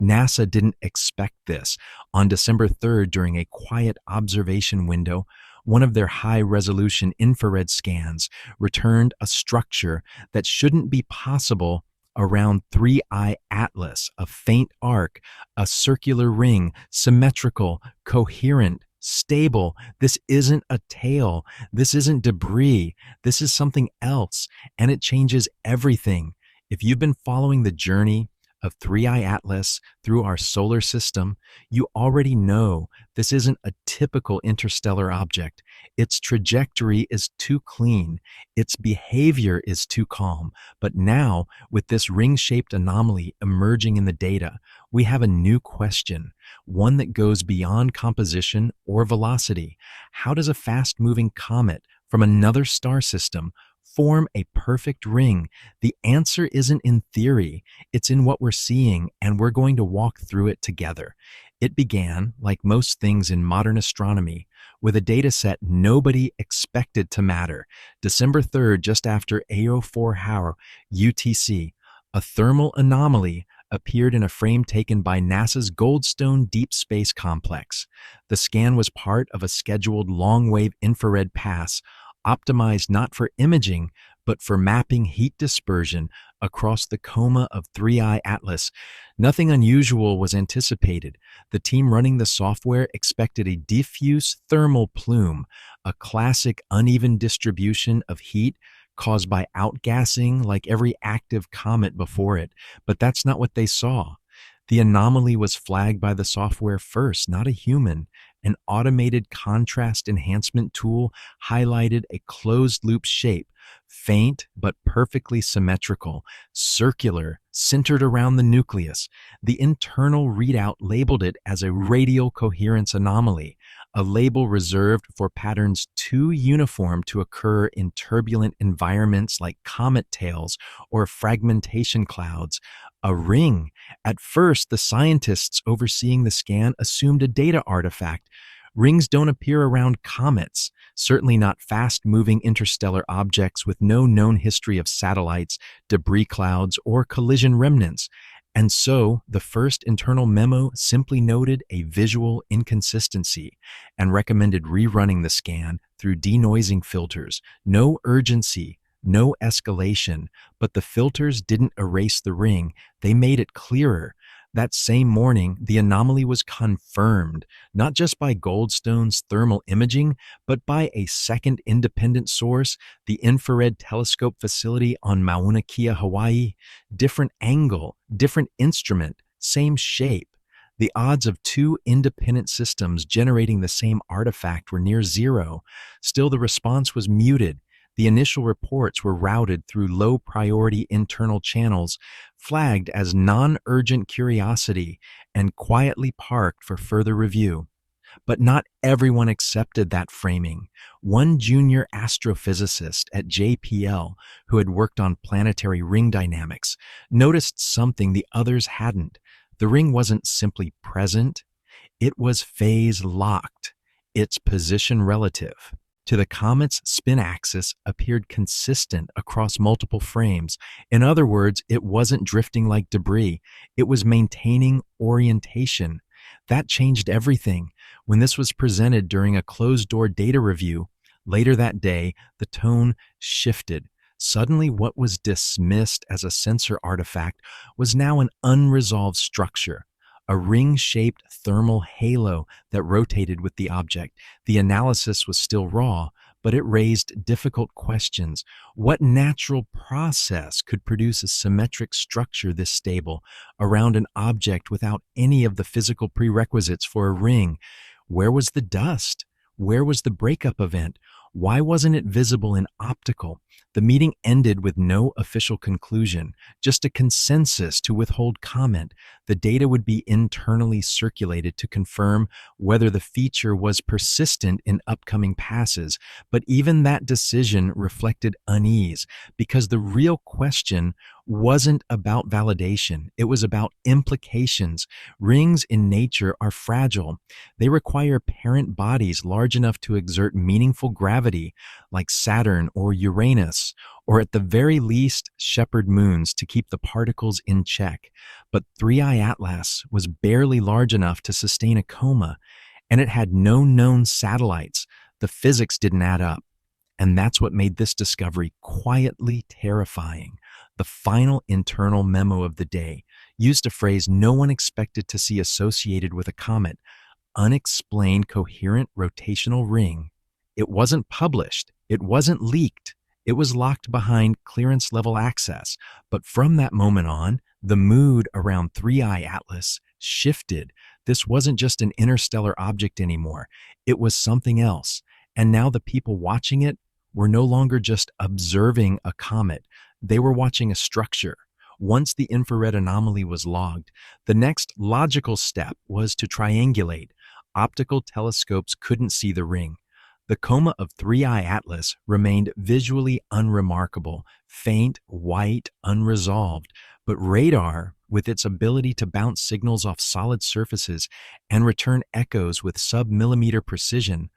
NASA didn't expect this. On December 3rd, during a quiet observation window, one of their high-resolution infrared scans returned a structure that shouldn't be possible around 3I Atlas, a faint arc, a circular ring, symmetrical, coherent, stable. This isn't a tail. This isn't debris. This is something else, and it changes everything. If you've been following the journey of 3I Atlas through our solar system, you already know this isn't a typical interstellar object. Its trajectory is too clean. Its behavior is too calm. But now, with this ring-shaped anomaly emerging in the data, we have a new question, one that goes beyond composition or velocity. How does a fast-moving comet from another star system form a perfect ring? The answer isn't in theory, it's in what we're seeing, and we're going to walk through it together. It began, like most things in modern astronomy, with a data set nobody expected to matter. December 3rd, just after AO4 hour UTC, a thermal anomaly appeared in a frame taken by NASA's Goldstone Deep Space Complex. The scan was part of a scheduled long-wave infrared pass optimized not for imaging, but for mapping heat dispersion across the coma of 3I Atlas. Nothing unusual was anticipated. The team running the software expected a diffuse thermal plume, a classic uneven distribution of heat caused by outgassing like every active comet before it. But that's not what they saw. The anomaly was flagged by the software first, not a human. An automated contrast enhancement tool highlighted a closed-loop shape, faint but perfectly symmetrical, circular, centered around the nucleus. The internal readout labeled it as a radial coherence anomaly, a label reserved for patterns too uniform to occur in turbulent environments like comet tails or fragmentation clouds. A ring. At first, the scientists overseeing the scan assumed a data artifact. Rings don't appear around comets, certainly not fast-moving interstellar objects with no known history of satellites, debris clouds, or collision remnants. And so, the first internal memo simply noted a visual inconsistency and recommended rerunning the scan through denoising filters. No urgency, no escalation, but the filters didn't erase the ring, they made it clearer. That same morning, the anomaly was confirmed, not just by Goldstone's thermal imaging, but by a second independent source, the Infrared Telescope Facility on Mauna Kea, Hawaii. Different angle, different instrument, same shape. The odds of two independent systems generating the same artifact were near zero. Still, the response was muted. The initial reports were routed through low-priority internal channels, flagged as non-urgent curiosity, and quietly parked for further review. But not everyone accepted that framing. One junior astrophysicist at JPL, who had worked on planetary ring dynamics, noticed something the others hadn't. The ring wasn't simply present, it was phase-locked, its position relative to the comet's spin axis appeared consistent across multiple frames. In other words, it wasn't drifting like debris. It was maintaining orientation. That changed everything. When this was presented during a closed-door data review, later that day, the tone shifted. Suddenly, what was dismissed as a sensor artifact was now an unresolved structure. A ring-shaped thermal halo that rotated with the object. The analysis was still raw, but it raised difficult questions. What natural process could produce a symmetric structure this stable around an object without any of the physical prerequisites for a ring? Where was the dust? Where was the breakup event? Why wasn't it visible in optical? The meeting ended with no official conclusion, just a consensus to withhold comment. The data would be internally circulated to confirm whether the feature was persistent in upcoming passes. But even that decision reflected unease, because the real question wasn't about validation. It was about implications. Rings in nature are fragile. They require parent bodies large enough to exert meaningful gravity, like Saturn or Uranus, Venus, or at the very least, shepherd moons to keep the particles in check. But 3I Atlas was barely large enough to sustain a coma, and it had no known satellites. The physics didn't add up. And that's what made this discovery quietly terrifying. The final internal memo of the day used a phrase no one expected to see associated with a comet: unexplained coherent rotational ring. It wasn't published. It wasn't leaked. It was locked behind clearance level access. But from that moment on, the mood around 3I Atlas shifted. This wasn't just an interstellar object anymore. It was something else. And now the people watching it were no longer just observing a comet. They were watching a structure. Once the infrared anomaly was logged, the next logical step was to triangulate. Optical telescopes couldn't see the ring. The coma of 3I Atlas remained visually unremarkable, faint, white, unresolved. But radar, with its ability to bounce signals off solid surfaces and return echoes with sub-millimeter precision,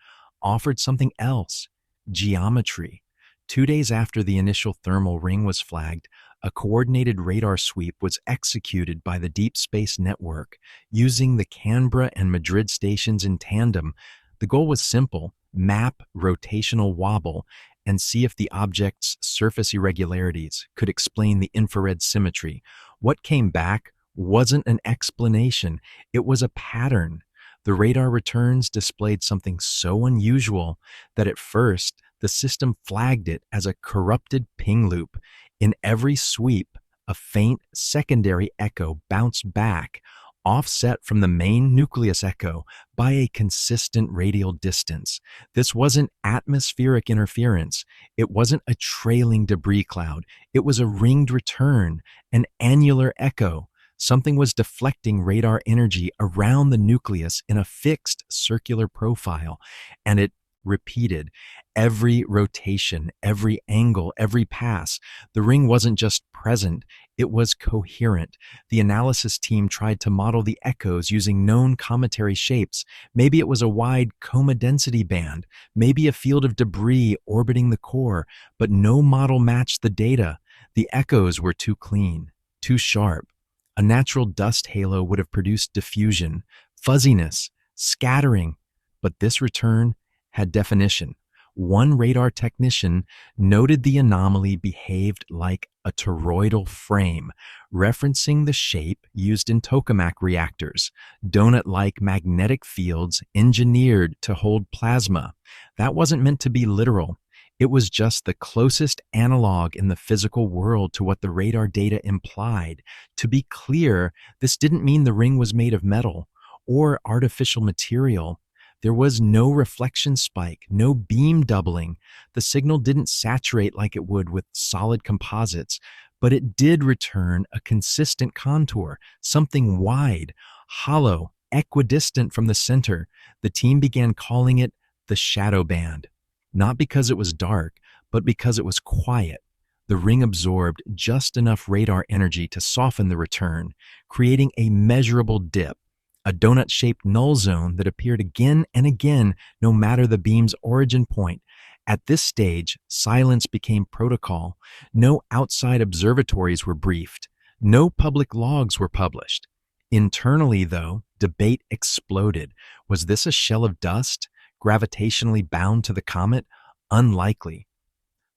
offered something else: geometry. 2 days after the initial thermal ring was flagged, a coordinated radar sweep was executed by the Deep Space Network, using the Canberra and Madrid stations in tandem. The goal was simple: map rotational wobble and see if the object's surface irregularities could explain the infrared symmetry. What came back wasn't an explanation, it was a pattern. The radar returns displayed something so unusual that at first the system flagged it as a corrupted ping loop. In every sweep, a faint secondary echo bounced back, offset from the main nucleus echo by a consistent radial distance. This wasn't atmospheric interference. It wasn't a trailing debris cloud. It was a ringed return, an annular echo. Something was deflecting radar energy around the nucleus in a fixed circular profile, and it repeated. Every rotation, every angle, every pass. The ring wasn't just present, it was coherent. The analysis team tried to model the echoes using known cometary shapes. Maybe it was a wide coma density band, maybe a field of debris orbiting the core, but no model matched the data. The echoes were too clean, too sharp. A natural dust halo would have produced diffusion, fuzziness, scattering, but this return had definition. One radar technician noted the anomaly behaved like a toroidal frame, referencing the shape used in tokamak reactors, donut-like magnetic fields engineered to hold plasma. That wasn't meant to be literal. It was just the closest analog in the physical world to what the radar data implied. To be clear, this didn't mean the ring was made of metal or artificial material. There was no reflection spike, no beam doubling. The signal didn't saturate like it would with solid composites, but it did return a consistent contour, something wide, hollow, equidistant from the center. The team began calling it the shadow band, not because it was dark, but because it was quiet. The ring absorbed just enough radar energy to soften the return, creating a measurable dip. A donut-shaped null zone that appeared again and again, no matter the beam's origin point. At this stage, silence became protocol. No outside observatories were briefed. No public logs were published. Internally, though, debate exploded. Was this a shell of dust, gravitationally bound to the comet? Unlikely.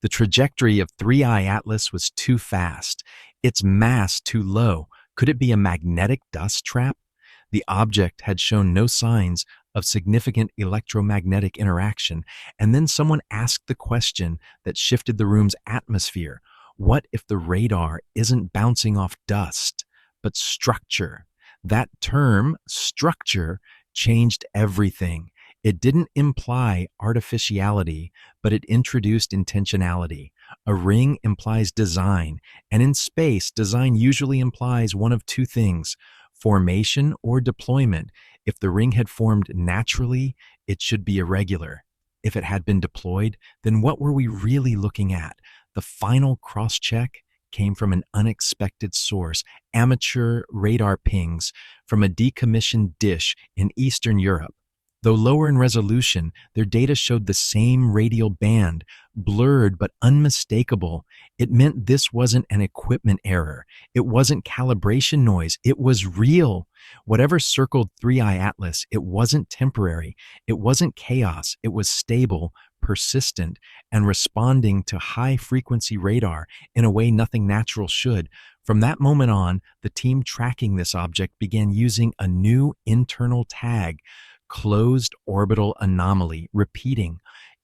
The trajectory of 3I Atlas was too fast. Its mass too low. Could it be a magnetic dust trap? The object had shown no signs of significant electromagnetic interaction, and then someone asked the question that shifted the room's atmosphere. What if the radar isn't bouncing off dust, but structure? That term, structure, changed everything. It didn't imply artificiality, but it introduced intentionality. A ring implies design, and in space, design usually implies one of two things: formation or deployment. If the ring had formed naturally, it should be irregular. If it had been deployed, then what were we really looking at? The final cross-check came from an unexpected source: amateur radar pings from a decommissioned dish in Eastern Europe. Though lower in resolution, their data showed the same radial band, blurred but unmistakable. It meant this wasn't an equipment error. It wasn't calibration noise. It was real. Whatever circled Three Eye Atlas, it wasn't temporary. It wasn't chaos. It was stable, persistent, and responding to high frequency radar in a way nothing natural should. From that moment on, the team tracking this object began using a new internal tag: closed orbital anomaly, repeating.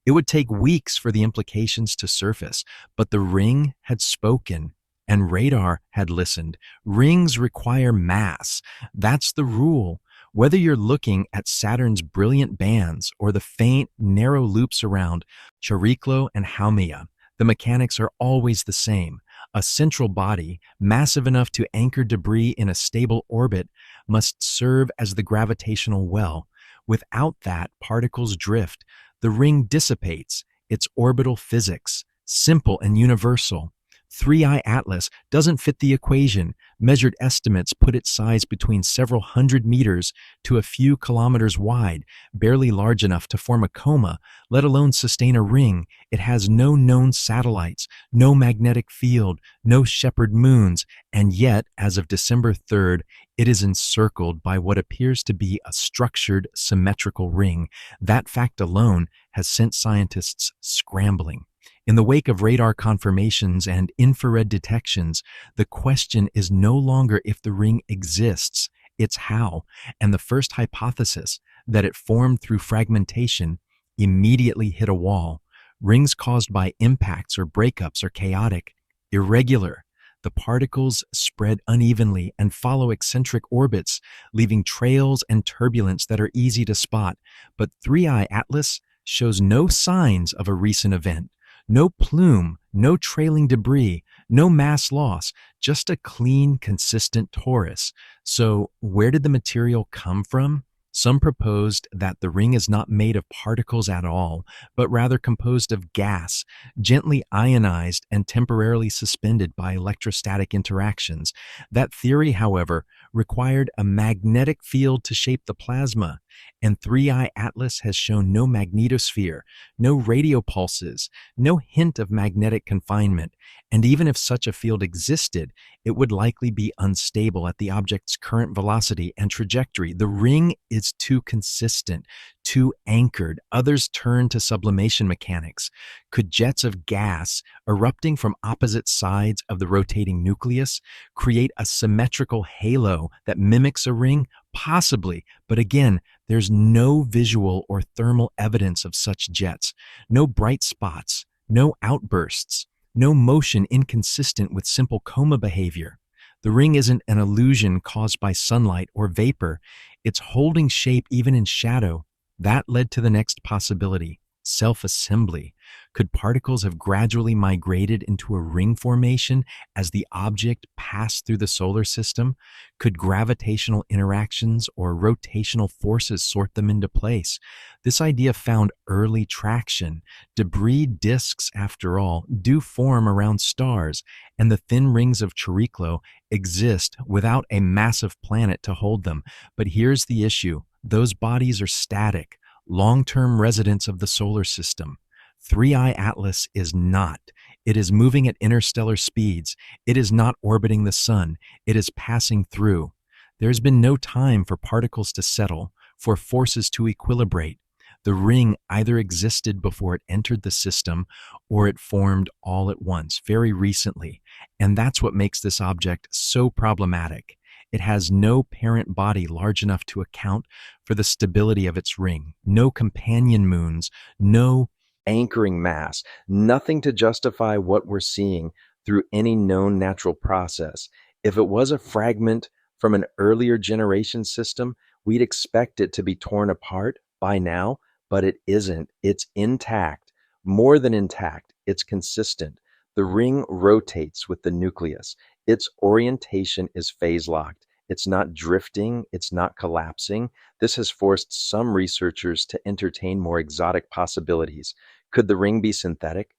It would take weeks for the implications to surface, but the ring had spoken and radar had listened. Rings require mass. That's the rule. Whether you're looking at Saturn's brilliant bands or the faint, narrow loops around Chariklo and Haumea, the mechanics are always the same. A central body, massive enough to anchor debris in a stable orbit, must serve as the gravitational well. Without that, particles drift. The ring dissipates. It's orbital physics, simple and universal. Three Eye Atlas doesn't fit the equation. Measured estimates put its size between several hundred meters to a few kilometers wide, barely large enough to form a coma, let alone sustain a ring. It has no known satellites, no magnetic field, no shepherd moons, and yet, as of December 3rd, it is encircled by what appears to be a structured, symmetrical ring. That fact alone has sent scientists scrambling. In the wake of radar confirmations and infrared detections, the question is no longer if the ring exists, it's how. And the first hypothesis, that it formed through fragmentation, immediately hit a wall. Rings caused by impacts or breakups are chaotic, irregular. The particles spread unevenly and follow eccentric orbits, leaving trails and turbulence that are easy to spot. But Three Eye Atlas shows no signs of a recent event. No plume, no trailing debris, no mass loss, just a clean, consistent torus. So, where did the material come from? Some proposed that the ring is not made of particles at all, but rather composed of gas, gently ionized and temporarily suspended by electrostatic interactions. That theory, however, required a magnetic field to shape the plasma, and Three Eye Atlas has shown no magnetosphere, no radio pulses, no hint of magnetic confinement, and even if such a field existed, it would likely be unstable at the object's current velocity and trajectory. The ring is too consistent, too anchored. Others turn to sublimation mechanics. Could jets of gas erupting from opposite sides of the rotating nucleus create a symmetrical halo that mimics a ring? Possibly, but again, there's no visual or thermal evidence of such jets, no bright spots, no outbursts, no motion inconsistent with simple coma behavior. The ring isn't an illusion caused by sunlight or vapor. It's holding shape even in shadow. That led to the next possibility: self-assembly. Could particles have gradually migrated into a ring formation as the object passed through the solar system? Could gravitational interactions or rotational forces sort them into place? This idea found early traction. Debris disks, after all, do form around stars, and the thin rings of Chariklo exist without a massive planet to hold them. But here's the issue: those bodies are static, long-term residents of the solar system. Three Eye Atlas is not. It is moving at interstellar speeds. It is not orbiting the sun. It is passing through. There's been no time for particles to settle, for forces to equilibrate. The ring either existed before it entered the system, or it formed all at once, very recently. And that's what makes this object so problematic. It has no parent body large enough to account for the stability of its ring, no companion moons, no anchoring mass, nothing to justify what we're seeing through any known natural process. If it was a fragment from an earlier generation system, we'd expect it to be torn apart by now, but it isn't. It's intact, more than intact. It's consistent. The ring rotates with the nucleus. Its orientation is phase-locked. It's not drifting. It's not collapsing. This has forced some researchers to entertain more exotic possibilities. Could the ring be synthetic?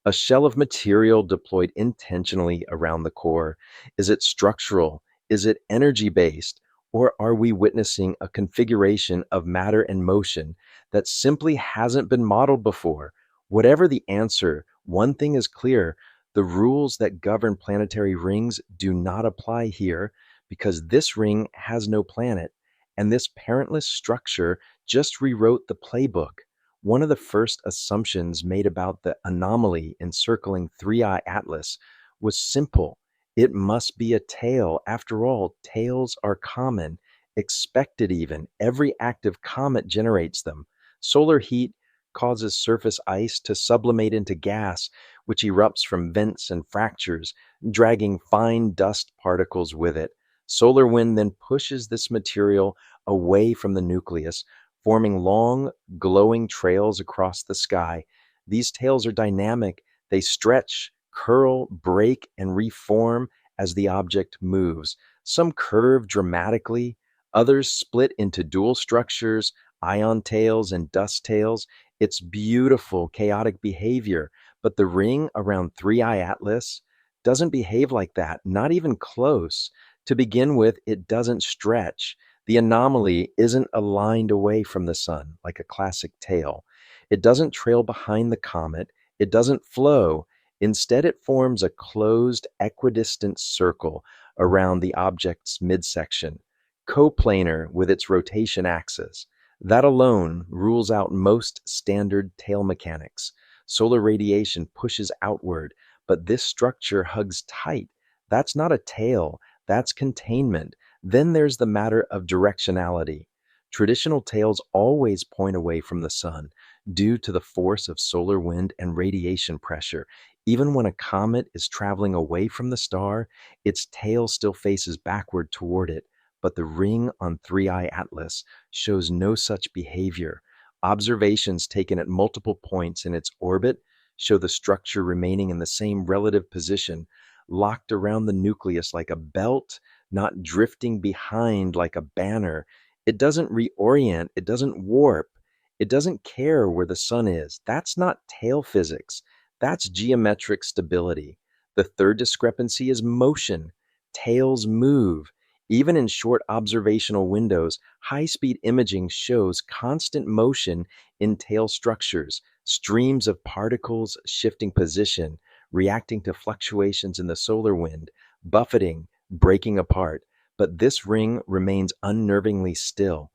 A shell of material deployed intentionally around the core? Is it structural? Is it energy-based? Or are we witnessing a configuration of matter and motion that simply hasn't been modeled before? Whatever the answer, one thing is clear: the rules that govern planetary rings do not apply here, because this ring has no planet, and this parentless structure just rewrote the playbook. One of the first assumptions made about the anomaly encircling 3I Atlas was simple: it must be a tail. After all, tails are common, expected even. Every active comet generates them. Solar heat causes surface ice to sublimate into gas, which erupts from vents and fractures, dragging fine dust particles with it. Solar wind then pushes this material away from the nucleus, forming long, glowing trails across the sky. These tails are dynamic. They stretch, curl, break, and reform as the object moves. Some curve dramatically, others split into dual structures, ion tails and dust tails. It's beautiful, chaotic behavior, but the ring around 3I Atlas doesn't behave like that, not even close. To begin with, it doesn't stretch. The anomaly isn't aligned away from the sun like a classic tail. It doesn't trail behind the comet. It doesn't flow. Instead, it forms a closed, equidistant circle around the object's midsection, coplanar with its rotation axis. That alone rules out most standard tail mechanics. Solar radiation pushes outward, but this structure hugs tight. That's not a tail, that's containment. Then there's the matter of directionality. Traditional tails always point away from the sun due to the force of solar wind and radiation pressure. Even when a comet is traveling away from the star, its tail still faces backward toward it. But the ring on 3I Atlas shows no such behavior. Observations taken at multiple points in its orbit show the structure remaining in the same relative position, locked around the nucleus like a belt, not drifting behind like a banner. It doesn't reorient, it doesn't warp, it doesn't care where the sun is. That's not tail physics, that's geometric stability. The third discrepancy is motion. Tails move. Even in short observational windows, high-speed imaging shows constant motion in tail structures, streams of particles shifting position, reacting to fluctuations in the solar wind, buffeting, breaking apart. But this ring remains unnervingly still.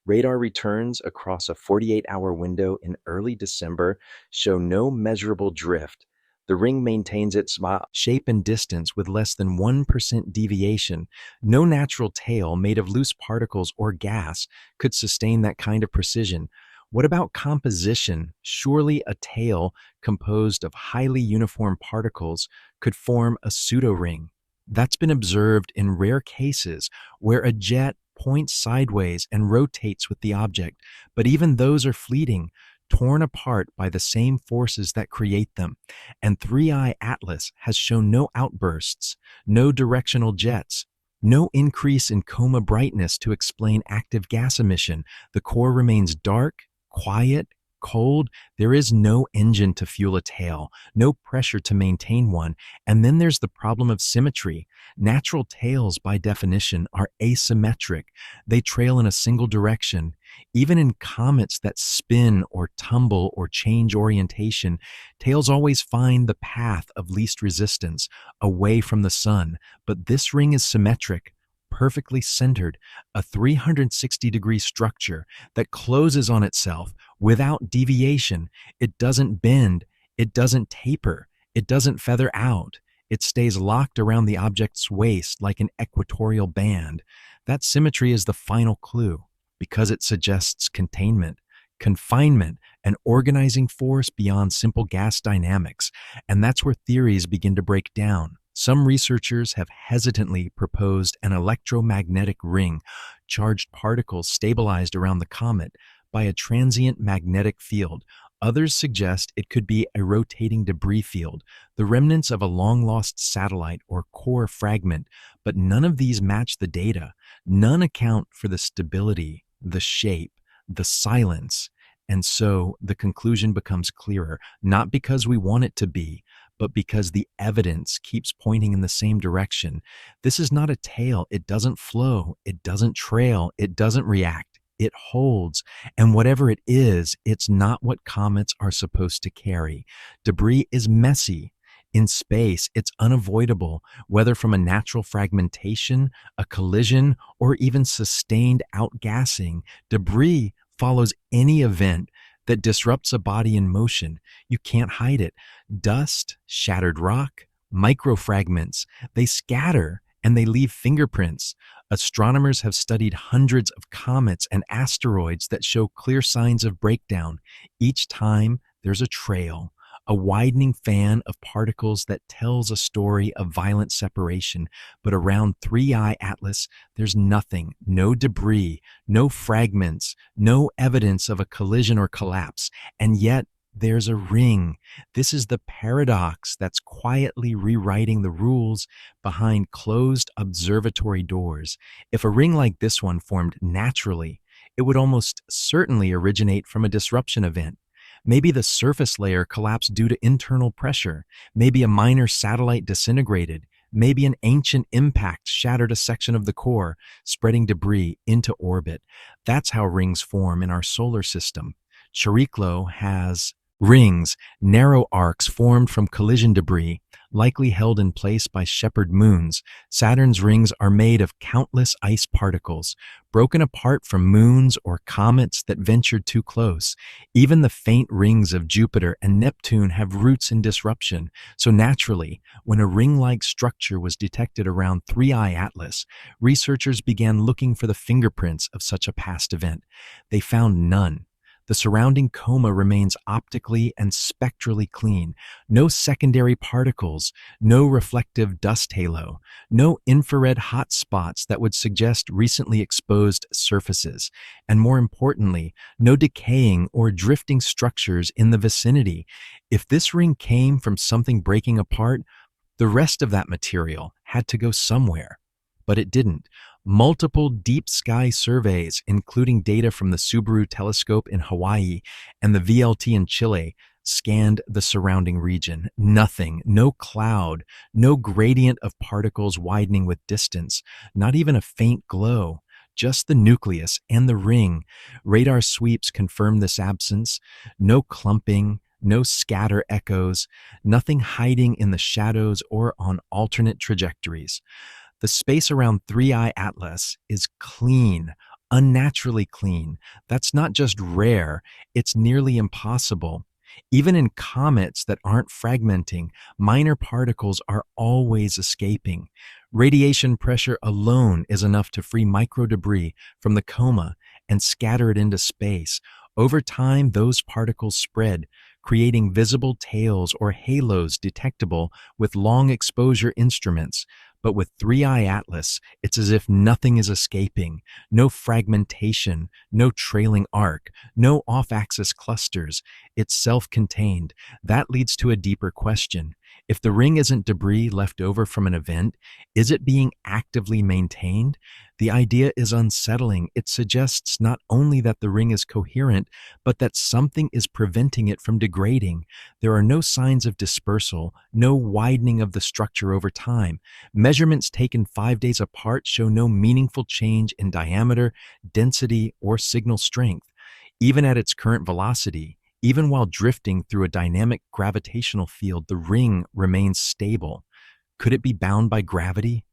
Radar returns across a 48-hour window in early December show no measurable drift. The ring maintains its shape and distance with less than 1% deviation. No natural tail made of loose particles or gas could sustain that kind of precision. What about composition? Surely a tail composed of highly uniform particles could form a pseudo-ring. That's been observed in rare cases where a jet points sideways and rotates with the object, but even those are fleeting, torn apart by the same forces that create them. And 3I Atlas has shown no outbursts, no directional jets, no increase in coma brightness to explain active gas emission. The core remains dark, quiet, cold. There is no engine to fuel a tail, no pressure to maintain one. And then there's the problem of symmetry. Natural tails, by definition, are asymmetric. They trail in a single direction. Even in comets that spin or tumble or change orientation, tails always find the path of least resistance, away from the sun. But this ring is symmetric, perfectly centered, a 360-degree structure that closes on itself without deviation. It doesn't bend, it doesn't taper, it doesn't feather out. It stays locked around the object's waist like an equatorial band. That symmetry is the final clue, because it suggests containment, confinement, an organizing force beyond simple gas dynamics. And that's where theories begin to break down. Some researchers have hesitantly proposed an electromagnetic ring, charged particles stabilized around the comet by a transient magnetic field. Others suggest it could be a rotating debris field, the remnants of a long-lost satellite or core fragment, but none of these match the data. None account for the stability, the shape, the silence. And so the conclusion becomes clearer, not because we want it to be, but because the evidence keeps pointing in the same direction. This is not a tail. It doesn't flow. It doesn't trail. It doesn't react. It holds. And whatever it is, it's not what comets are supposed to carry. Debris is messy. In space, it's unavoidable, whether from a natural fragmentation, a collision, or even sustained outgassing. Debris follows any event that disrupts a body in motion. You can't hide it. Dust, shattered rock, microfragments, they scatter and they leave fingerprints. Astronomers have studied hundreds of comets and asteroids that show clear signs of breakdown. Each time, there's a trail, a widening fan of particles that tells a story of violent separation. But around 3I Atlas, there's nothing, no debris, no fragments, no evidence of a collision or collapse. And yet, there's a ring. This is the paradox that's quietly rewriting the rules behind closed observatory doors. If a ring like this one formed naturally, it would almost certainly originate from a disruption event. Maybe the surface layer collapsed due to internal pressure. Maybe a minor satellite disintegrated. Maybe an ancient impact shattered a section of the core, spreading debris into orbit. That's how rings form in our solar system. Chariklo has rings, narrow arcs formed from collision debris, likely held in place by shepherd moons. Saturn's rings are made of countless ice particles, broken apart from moons or comets that ventured too close. Even the faint rings of Jupiter and Neptune have roots in disruption. So naturally, when a ring-like structure was detected around 3I Atlas, researchers began looking for the fingerprints of such a past event. They found none. The surrounding coma remains optically and spectrally clean. No secondary particles, no reflective dust halo, no infrared hotspots that would suggest recently exposed surfaces, and more importantly, no decaying or drifting structures in the vicinity. If this ring came from something breaking apart, the rest of that material had to go somewhere. But it didn't. Multiple deep sky surveys, including data from the Subaru telescope in Hawaii and the VLT in Chile, scanned the surrounding region. Nothing, no cloud, no gradient of particles widening with distance, not even a faint glow. Just the nucleus and the ring. Radar sweeps confirm this absence. No clumping, no scatter echoes, nothing hiding in the shadows or on alternate trajectories. The space around 3I Atlas is clean, unnaturally clean. That's not just rare, it's nearly impossible. Even in comets that aren't fragmenting, minor particles are always escaping. Radiation pressure alone is enough to free microdebris from the coma and scatter it into space. Over time, those particles spread, creating visible tails or halos detectable with long exposure instruments. But with 3I Atlas, it's as if nothing is escaping. No fragmentation, no trailing arc, no off-axis clusters. It's self-contained. That leads to a deeper question. If the ring isn't debris left over from an event, is it being actively maintained? The idea is unsettling. It suggests not only that the ring is coherent, but that something is preventing it from degrading. There are no signs of dispersal, no widening of the structure over time. Measurements taken 5 days apart show no meaningful change in diameter, density, or signal strength. Even at its current velocity, even while drifting through a dynamic gravitational field, the ring remains stable. Could it be bound by gravity?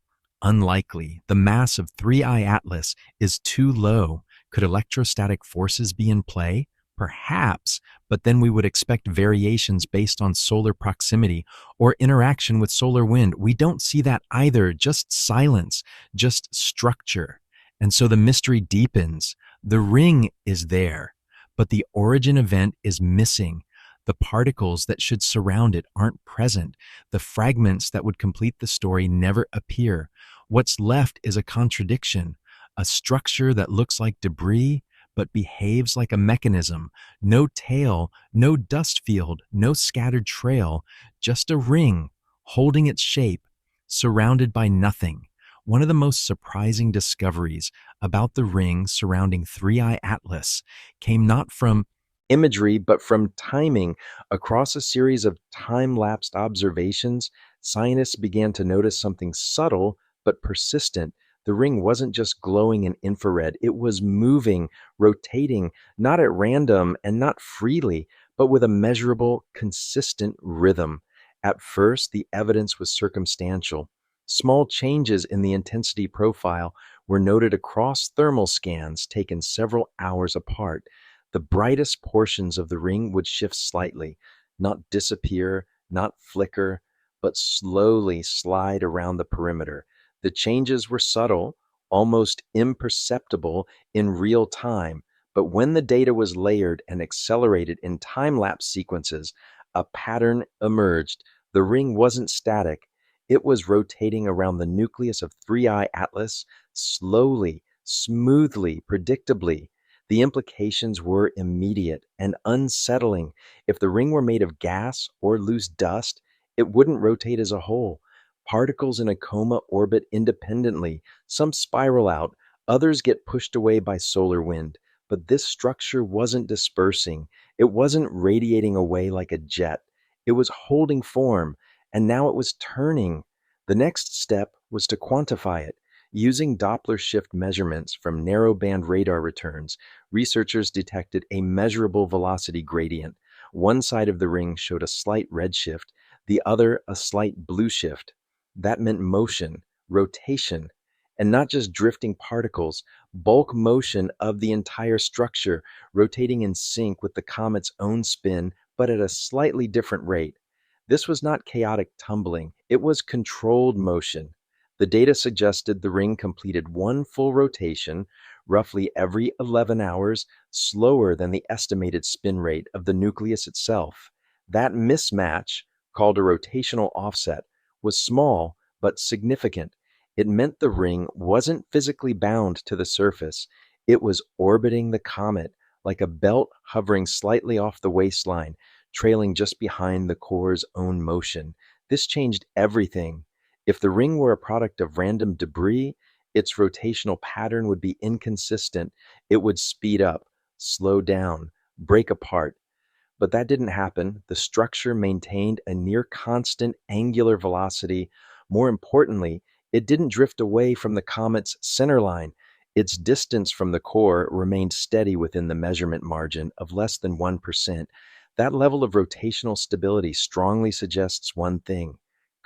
Unlikely. The mass of 3I Atlas is too low. Could electrostatic forces be in play? Perhaps, but then we would expect variations based on solar proximity or interaction with solar wind. We don't see that either, just silence, just structure. And so the mystery deepens. The ring is there, but the origin event is missing. The particles that should surround it aren't present. The fragments that would complete the story never appear. What's left is a contradiction, a structure that looks like debris, but behaves like a mechanism. No tail, no dust field, no scattered trail, just a ring holding its shape, surrounded by nothing. One of the most surprising discoveries about the ring surrounding 3I Atlas came not from imagery, but from timing. Across a series of time-lapsed observations, scientists began to notice something subtle but persistent. The ring wasn't just glowing in infrared, it was moving, rotating, not at random and not freely, but with a measurable, consistent rhythm. At first, the evidence was circumstantial. Small changes in the intensity profile were noted across thermal scans taken several hours apart. The brightest portions of the ring would shift slightly, not disappear, not flicker, but slowly slide around the perimeter. The changes were subtle, almost imperceptible in real time, but when the data was layered and accelerated in time lapse sequences, a pattern emerged. The ring wasn't static, it was rotating around the nucleus of 3I Atlas slowly, smoothly, predictably. The implications were immediate and unsettling. If the ring were made of gas or loose dust, it wouldn't rotate as a whole. Particles in a coma orbit independently. Some spiral out, others get pushed away by solar wind. But this structure wasn't dispersing. It wasn't radiating away like a jet. It was holding form, and now it was turning. The next step was to quantify it. Using Doppler shift measurements from narrowband radar returns, researchers detected a measurable velocity gradient. One side of the ring showed a slight redshift, the other a slight blue shift. That meant motion, rotation, and not just drifting particles, bulk motion of the entire structure, rotating in sync with the comet's own spin, but at a slightly different rate. This was not chaotic tumbling, it was controlled motion. The data suggested the ring completed one full rotation, roughly every 11 hours, slower than the estimated spin rate of the nucleus itself. That mismatch, called a rotational offset, was small but significant. It meant the ring wasn't physically bound to the surface, it was orbiting the comet like a belt hovering slightly off the waistline, trailing just behind the core's own motion. This changed everything. If the ring were a product of random debris, its rotational pattern would be inconsistent. It would speed up, slow down, break apart. But that didn't happen. The structure maintained a near constant angular velocity. More importantly, it didn't drift away from the comet's center line. Its distance from the core remained steady within the measurement margin of less than 1%. That level of rotational stability strongly suggests one thing: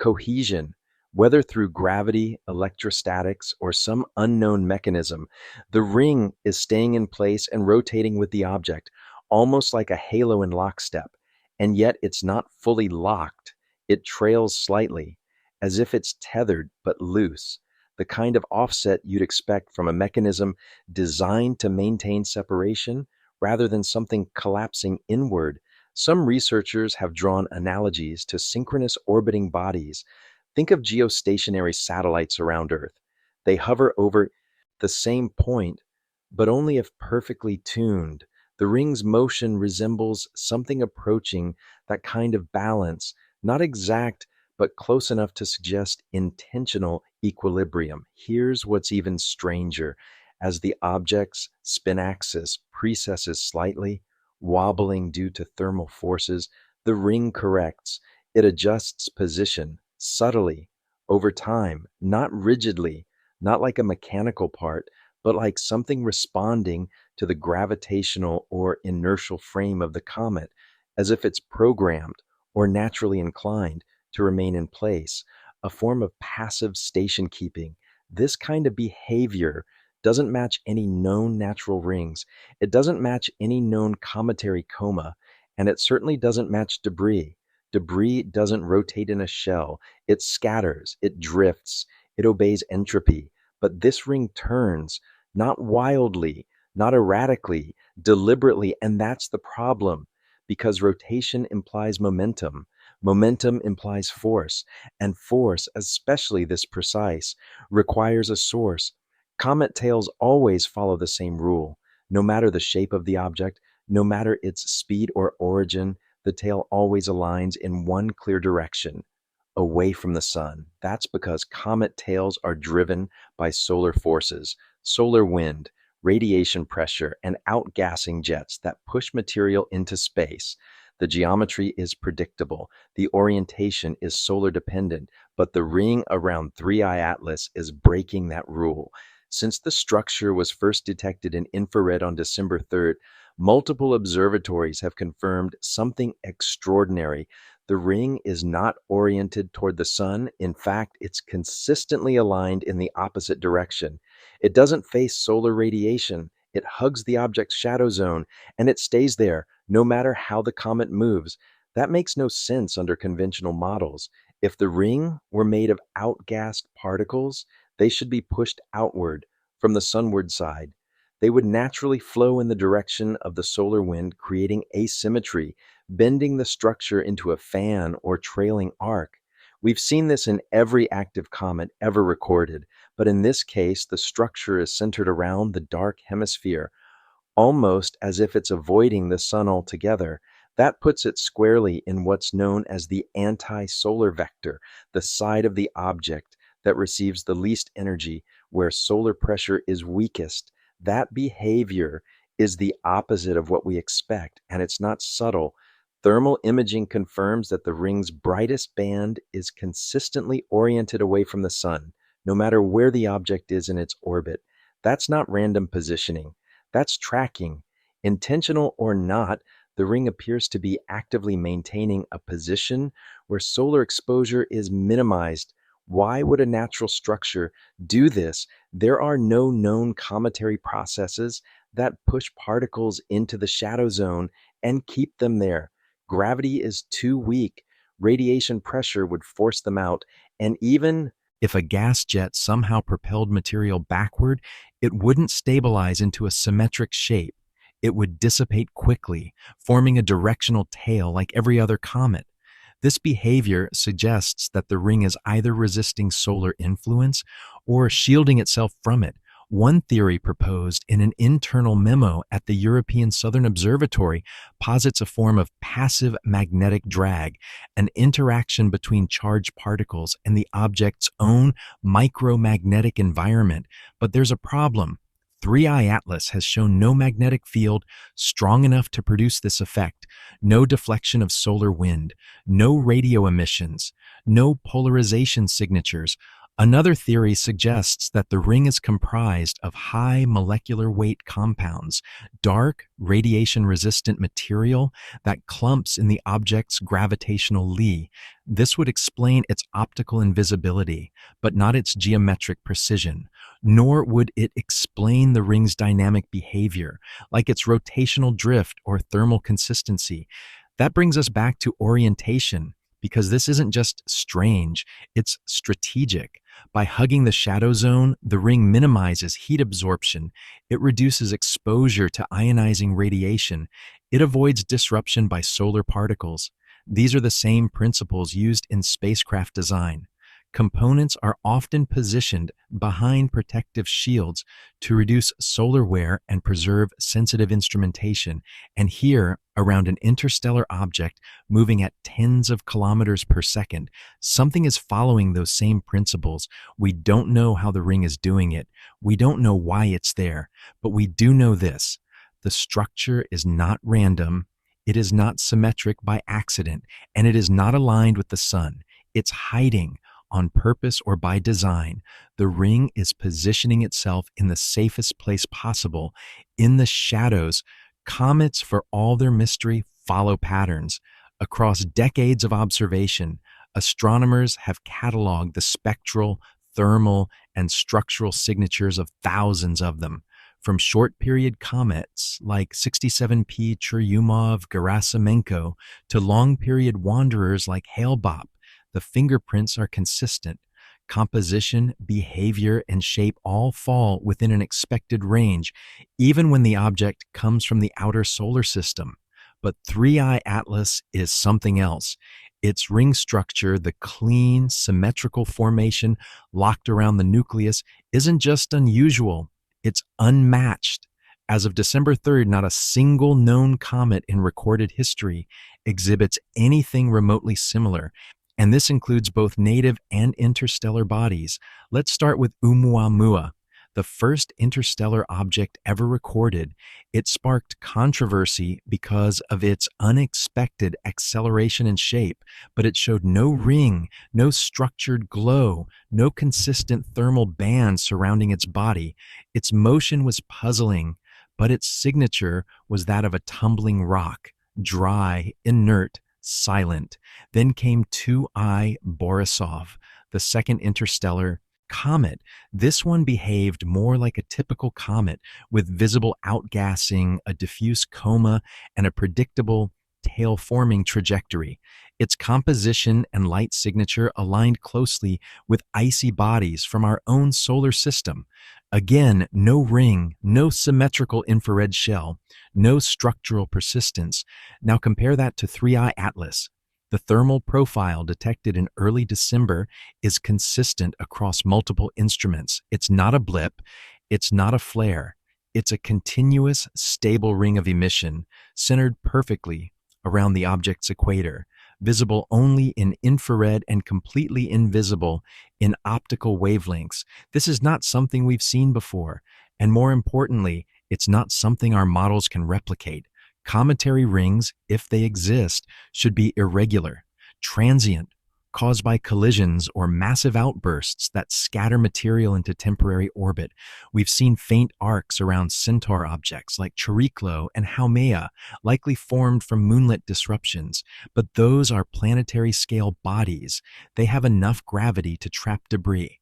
cohesion. Whether through gravity, electrostatics, or some unknown mechanism, the ring is staying in place and rotating with the object, almost like a halo in lockstep. And yet it's not fully locked. It trails slightly, as if it's tethered but loose, the kind of offset you'd expect from a mechanism designed to maintain separation rather than something collapsing inward. Some researchers have drawn analogies to synchronous orbiting bodies. Think of geostationary satellites around Earth. They hover over the same point, but only if perfectly tuned. The ring's motion resembles something approaching that kind of balance, not exact, but close enough to suggest intentional equilibrium. Here's what's even stranger. As the object's spin axis precesses slightly, wobbling due to thermal forces, the ring corrects. It adjusts position subtly over time, not rigidly, not like a mechanical part, but like something responding to the gravitational or inertial frame of the comet, as if it's programmed or naturally inclined to remain in place, a form of passive station keeping. This kind of behavior doesn't match any known natural rings. It doesn't match any known cometary coma, and it certainly doesn't match debris. Debris doesn't rotate in a shell. It scatters, it drifts, it obeys entropy. But this ring turns, not wildly, not erratically, deliberately, and that's the problem, because rotation implies momentum. Momentum implies force, and force, especially this precise, requires a source. Comet tails always follow the same rule. No matter the shape of the object, no matter its speed or origin, the tail always aligns in one clear direction: away from the sun. That's because comet tails are driven by solar forces, solar wind, radiation pressure, and outgassing jets that push material into space. The geometry is predictable, the orientation is solar dependent, but the ring around 3I Atlas is breaking that rule. Since the structure was first detected in infrared on December 3rd, multiple observatories have confirmed something extraordinary. The ring is not oriented toward the sun. In fact, it's consistently aligned in the opposite direction. It doesn't face solar radiation. It hugs the object's shadow zone, and it stays there no matter how the comet moves. That makes no sense under conventional models. If the ring were made of outgassed particles, they should be pushed outward from the sunward side. They would naturally flow in the direction of the solar wind, creating asymmetry, bending the structure into a fan or trailing arc. We've seen this in every active comet ever recorded, but in this case, the structure is centered around the dark hemisphere, almost as if it's avoiding the sun altogether. That puts it squarely in what's known as the anti-solar vector, the side of the object that receives the least energy, where solar pressure is weakest. That behavior is the opposite of what we expect, and it's not subtle. Thermal imaging confirms that the ring's brightest band is consistently oriented away from the sun, no matter where the object is in its orbit. That's not random positioning. That's tracking. Intentional or not, the ring appears to be actively maintaining a position where solar exposure is minimized. Why would a natural structure do this? There are no known cometary processes that push particles into the shadow zone and keep them there. Gravity is too weak. Radiation pressure would force them out, and even if a gas jet somehow propelled material backward, it wouldn't stabilize into a symmetric shape. It would dissipate quickly, forming a directional tail like every other comet. This behavior suggests that the ring is either resisting solar influence or shielding itself from it. One theory proposed in an internal memo at the European Southern Observatory posits a form of passive magnetic drag, an interaction between charged particles and the object's own micromagnetic environment. But there's a problem. 3I Atlas has shown no magnetic field strong enough to produce this effect, no deflection of solar wind, no radio emissions, no polarization signatures. Another theory suggests that the ring is comprised of high molecular weight compounds, dark, radiation-resistant material that clumps in the object's gravitational lee. This would explain its optical invisibility, but not its geometric precision. Nor would it explain the ring's dynamic behavior, like its rotational drift or thermal consistency. That brings us back to orientation, because this isn't just strange, it's strategic. By hugging the shadow zone, the ring minimizes heat absorption, it reduces exposure to ionizing radiation, it avoids disruption by solar particles. These are the same principles used in spacecraft design. Components are often positioned behind protective shields to reduce solar wear and preserve sensitive instrumentation. And here, around an interstellar object moving at tens of kilometers per second, something is following those same principles. We don't know how the ring is doing it. We don't know why it's there. But we do know this: the structure is not random, it is not symmetric by accident, and it is not aligned with the sun. It's hiding on purpose or by design. The ring is positioning itself in the safest place possible, in the shadows. Comets, for all their mystery, follow patterns. Across decades of observation, astronomers have cataloged the spectral, thermal, and structural signatures of thousands of them. From short-period comets like 67P Churyumov-Gerasimenko to long-period wanderers like Hale-Bopp, the fingerprints are consistent. Composition, behavior, and shape all fall within an expected range, even when the object comes from the outer solar system. But 3I Atlas is something else. Its ring structure, the clean, symmetrical formation locked around the nucleus, isn't just unusual, it's unmatched. As of December 3rd, not a single known comet in recorded history exhibits anything remotely similar. And this includes both native and interstellar bodies. Let's start with Oumuamua. the first interstellar object ever recorded. It sparked controversy because of its unexpected acceleration and shape, but it showed no ring, no structured glow, no consistent thermal band surrounding its body. Its motion was puzzling, but its signature was that of a tumbling rock, dry, inert, silent. Then came 2I Borisov, the second interstellar comet. This one behaved more like a typical comet, with visible outgassing, a diffuse coma, and a predictable tail-forming trajectory. Its composition and light signature aligned closely with icy bodies from our own solar system. Again, no ring, no symmetrical infrared shell, no structural persistence. Now compare that to 3I Atlas. The thermal profile detected in early December is consistent across multiple instruments. It's not a blip, it's not a flare. It's a continuous, stable ring of emission, centered perfectly around the object's equator, visible only in infrared and completely invisible in optical wavelengths. This is not something we've seen before, and more importantly, it's not something our models can replicate. Cometary rings, if they exist, should be irregular, transient, caused by collisions or massive outbursts that scatter material into temporary orbit. We've seen faint arcs around Centaur objects like Chariklo and Haumea, likely formed from moonlit disruptions, but those are planetary-scale bodies. They have enough gravity to trap debris.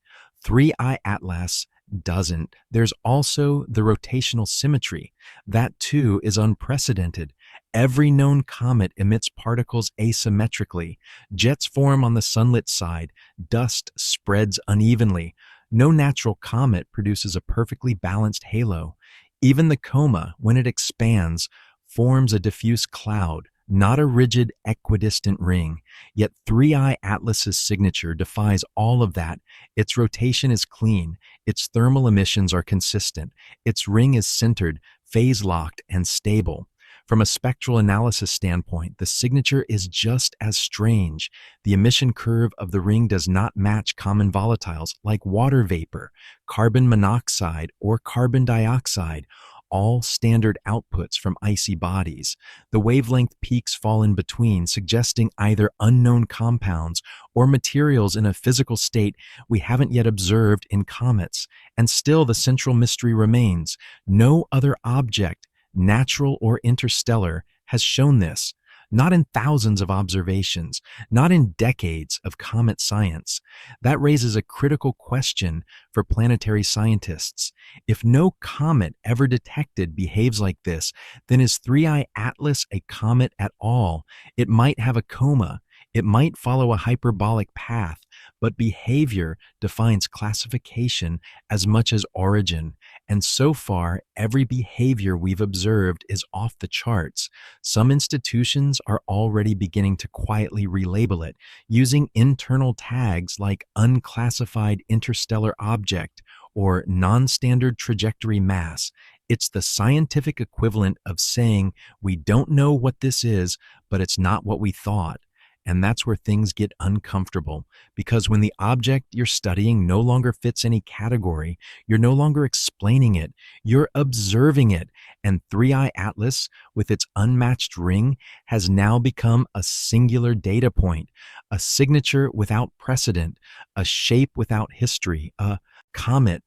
3I Atlas doesn't. There's also the rotational symmetry. That too is unprecedented. Every known comet emits particles asymmetrically. Jets form on the sunlit side. Dust spreads unevenly. No natural comet produces a perfectly balanced halo. Even the coma, when it expands, forms a diffuse cloud, not a rigid, equidistant ring. Yet 3I Atlas's signature defies all of that. Its rotation is clean. Its thermal emissions are consistent. Its ring is centered, phase-locked, and stable. From a spectral analysis standpoint, the signature is just as strange. The emission curve of the ring does not match common volatiles like water vapor, carbon monoxide, or carbon dioxide, all standard outputs from icy bodies. The wavelength peaks fall in between, suggesting either unknown compounds or materials in a physical state we haven't yet observed in comets. And still the central mystery remains. No other object, natural or interstellar, has shown this. Not in thousands of observations, not in decades of comet science. That raises a critical question for planetary scientists. If no comet ever detected behaves like this, then is 3I Atlas a comet at all? It might have a coma. It might follow a hyperbolic path, but behavior defines classification as much as origin. And so far, every behavior we've observed is off the charts. Some institutions are already beginning to quietly relabel it, using internal tags like unclassified interstellar object or non-standard trajectory mass. It's the scientific equivalent of saying, we don't know what this is, but it's not what we thought. And that's where things get uncomfortable, because when the object you're studying no longer fits any category, you're no longer explaining it, you're observing it. And 3I Atlas, with its unmatched ring, has now become a singular data point, a signature without precedent, a shape without history, a comet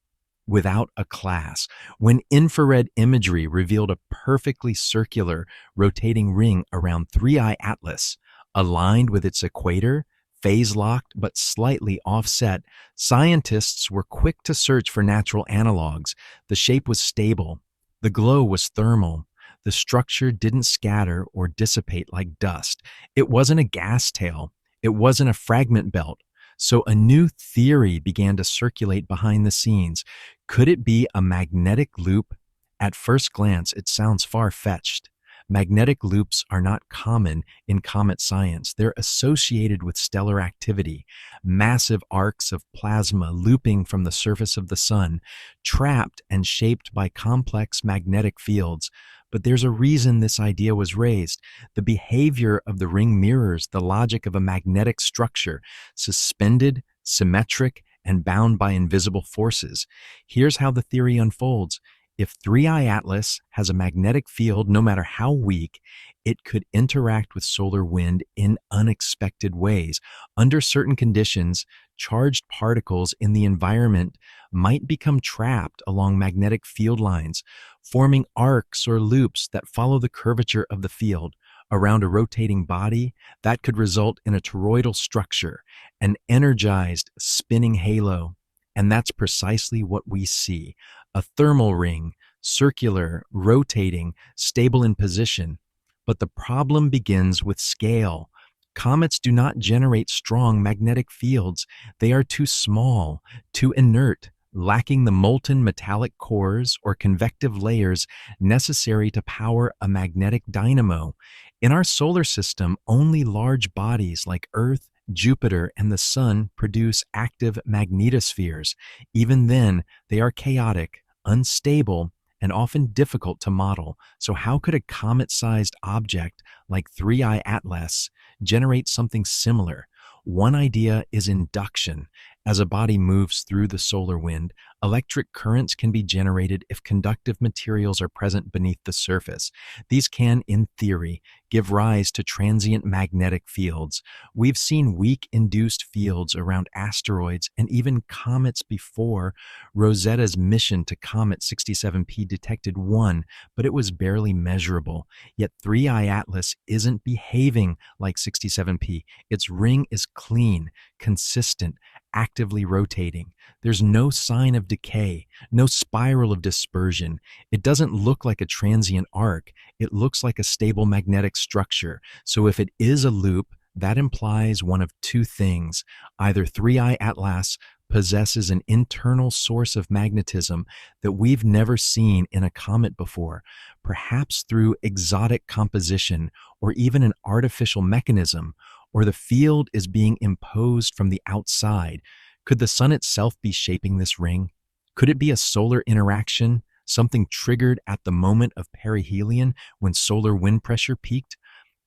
without a class. When infrared imagery revealed a perfectly circular, rotating ring around 3I Atlas, aligned with its equator, phase-locked but slightly offset, scientists were quick to search for natural analogs. The shape was stable. The glow was thermal. The structure didn't scatter or dissipate like dust. It wasn't a gas tail. It wasn't a fragment belt. So a new theory began to circulate behind the scenes. Could it be a magnetic loop? At first glance, it sounds far-fetched. Magnetic loops are not common in comet science. They're associated with stellar activity, massive arcs of plasma looping from the surface of the sun, trapped and shaped by complex magnetic fields. But there's a reason this idea was raised. The behavior of the ring mirrors the logic of a magnetic structure, suspended, symmetric, and bound by invisible forces. Here's how the theory unfolds. If 3I Atlas has a magnetic field, no matter how weak, it could interact with solar wind in unexpected ways. Under certain conditions, charged particles in the environment might become trapped along magnetic field lines, forming arcs or loops that follow the curvature of the field around a rotating body. That could result in a toroidal structure, an energized spinning halo. And that's precisely what we see: a thermal ring, circular, rotating, stable in position. But the problem begins with scale. Comets do not generate strong magnetic fields. They are too small, too inert, lacking the molten metallic cores or convective layers necessary to power a magnetic dynamo. In our solar system, only large bodies like Earth, Jupiter, and the Sun produce active magnetospheres. Even then, they are chaotic, unstable, and often difficult to model. So how could a comet-sized object like 3I Atlas generate something similar? One idea is induction. As a body moves through the solar wind, electric currents can be generated if conductive materials are present beneath the surface. These can, in theory, give rise to transient magnetic fields. We've seen weak induced fields around asteroids and even comets before. Rosetta's mission to Comet 67P detected one, but it was barely measurable. Yet 3I Atlas isn't behaving like 67P. Its ring is clean, consistent, actively rotating. There's no sign of decay, no spiral of dispersion. It doesn't look like a transient arc. It looks like a stable magnetic structure. So if it is a loop, that implies one of two things. Either 3I Atlas possesses an internal source of magnetism that we've never seen in a comet before, perhaps through exotic composition or even an artificial mechanism, or the field is being imposed from the outside. Could the sun itself be shaping this ring? Could it be a solar interaction, something triggered at the moment of perihelion when solar wind pressure peaked?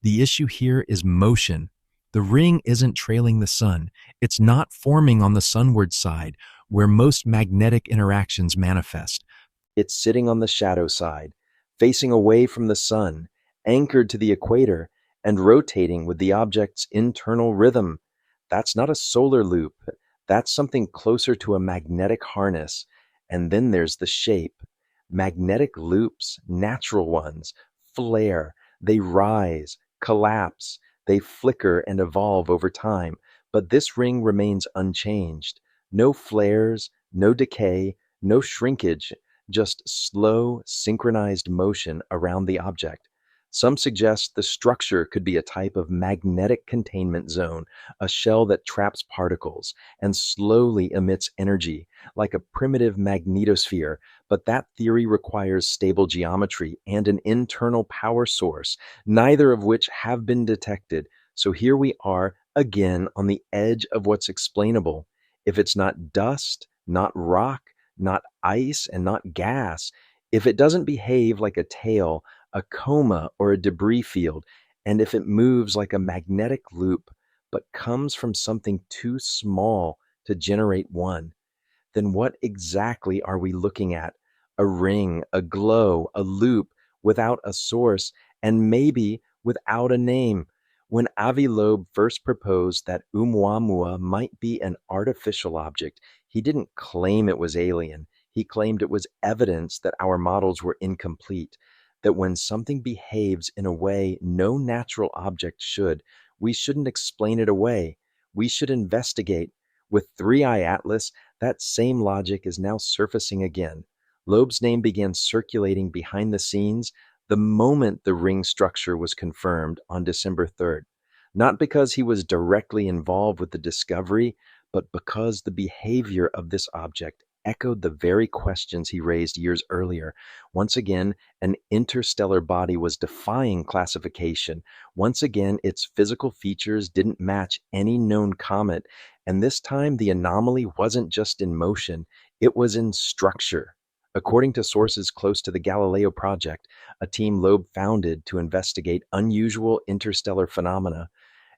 The issue here is motion. The ring isn't trailing the sun. It's not forming on the sunward side, where most magnetic interactions manifest. It's sitting on the shadow side, facing away from the sun, anchored to the equator, and rotating with the object's internal rhythm. That's not a solar loop. That's something closer to a magnetic harness. And then there's the shape. Magnetic loops, natural ones, flare. They rise, collapse. They flicker and evolve over time. But this ring remains unchanged. No flares, no decay, no shrinkage, just slow, synchronized motion around the object. Some suggest the structure could be a type of magnetic containment zone, a shell that traps particles and slowly emits energy, like a primitive magnetosphere. But that theory requires stable geometry and an internal power source, neither of which have been detected. So here we are again on the edge of what's explainable. If it's not dust, not rock, not ice, and not gas, if it doesn't behave like a tail, a coma, or a debris field, and if it moves like a magnetic loop but comes from something too small to generate one, then what exactly are we looking at? A ring, a glow, a loop without a source, and maybe without a name. When Avi Loeb first proposed that Oumuamua might be an artificial object, he didn't claim it was alien. He claimed it was evidence that our models were incomplete, that when something behaves in a way no natural object should, we shouldn't explain it away. We should investigate. With 3I Atlas, that same logic is now surfacing again. Loeb's name began circulating behind the scenes the moment the ring structure was confirmed on December 3rd. Not because he was directly involved with the discovery, but because the behavior of this object echoed the very questions he raised years earlier. Once again, an interstellar body was defying classification. Once again, its physical features didn't match any known comet, and this time the anomaly wasn't just in motion, it was in structure. According to sources close to the Galileo project, a team Loeb founded to investigate unusual interstellar phenomena,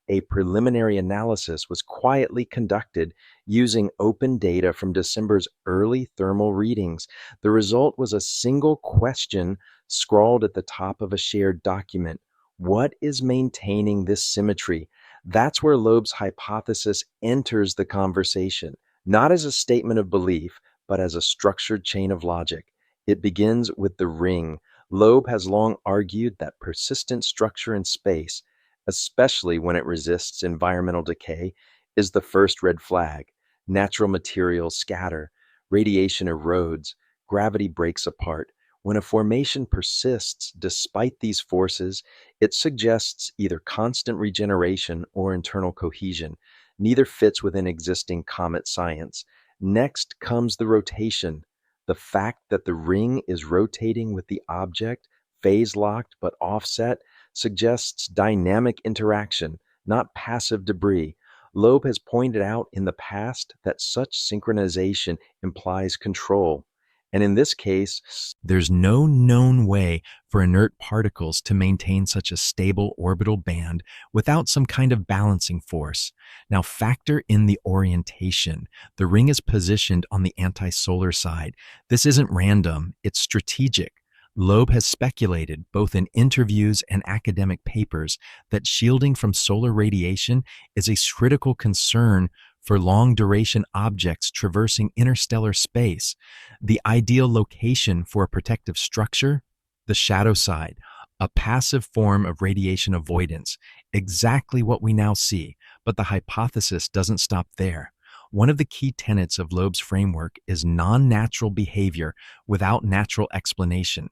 A preliminary analysis was quietly conducted using open data from December's early thermal readings. The result was a single question scrawled at the top of a shared document. What is maintaining this symmetry? That's where Loeb's hypothesis enters the conversation, not as a statement of belief, but as a structured chain of logic. It begins with the ring. Loeb has long argued that persistent structure in space, especially when it resists environmental decay, is the first red flag. Natural materials scatter, radiation erodes, gravity breaks apart. When a formation persists despite these forces, it suggests either constant regeneration or internal cohesion. Neither fits within existing comet science. Next comes the rotation. The fact that the ring is rotating with the object, phase locked but offset, suggests dynamic interaction, not passive debris. Loeb has pointed out in the past that such synchronization implies control. And in this case, there's no known way for inert particles to maintain such a stable orbital band without some kind of balancing force. Now factor in the orientation. The ring is positioned on the anti-solar side. This isn't random, it's strategic. Loeb has speculated, both in interviews and academic papers, that shielding from solar radiation is a critical concern for long-duration objects traversing interstellar space. The ideal location for a protective structure? The shadow side, a passive form of radiation avoidance, exactly what we now see, but the hypothesis doesn't stop there. One of the key tenets of Loeb's framework is non-natural behavior without natural explanation.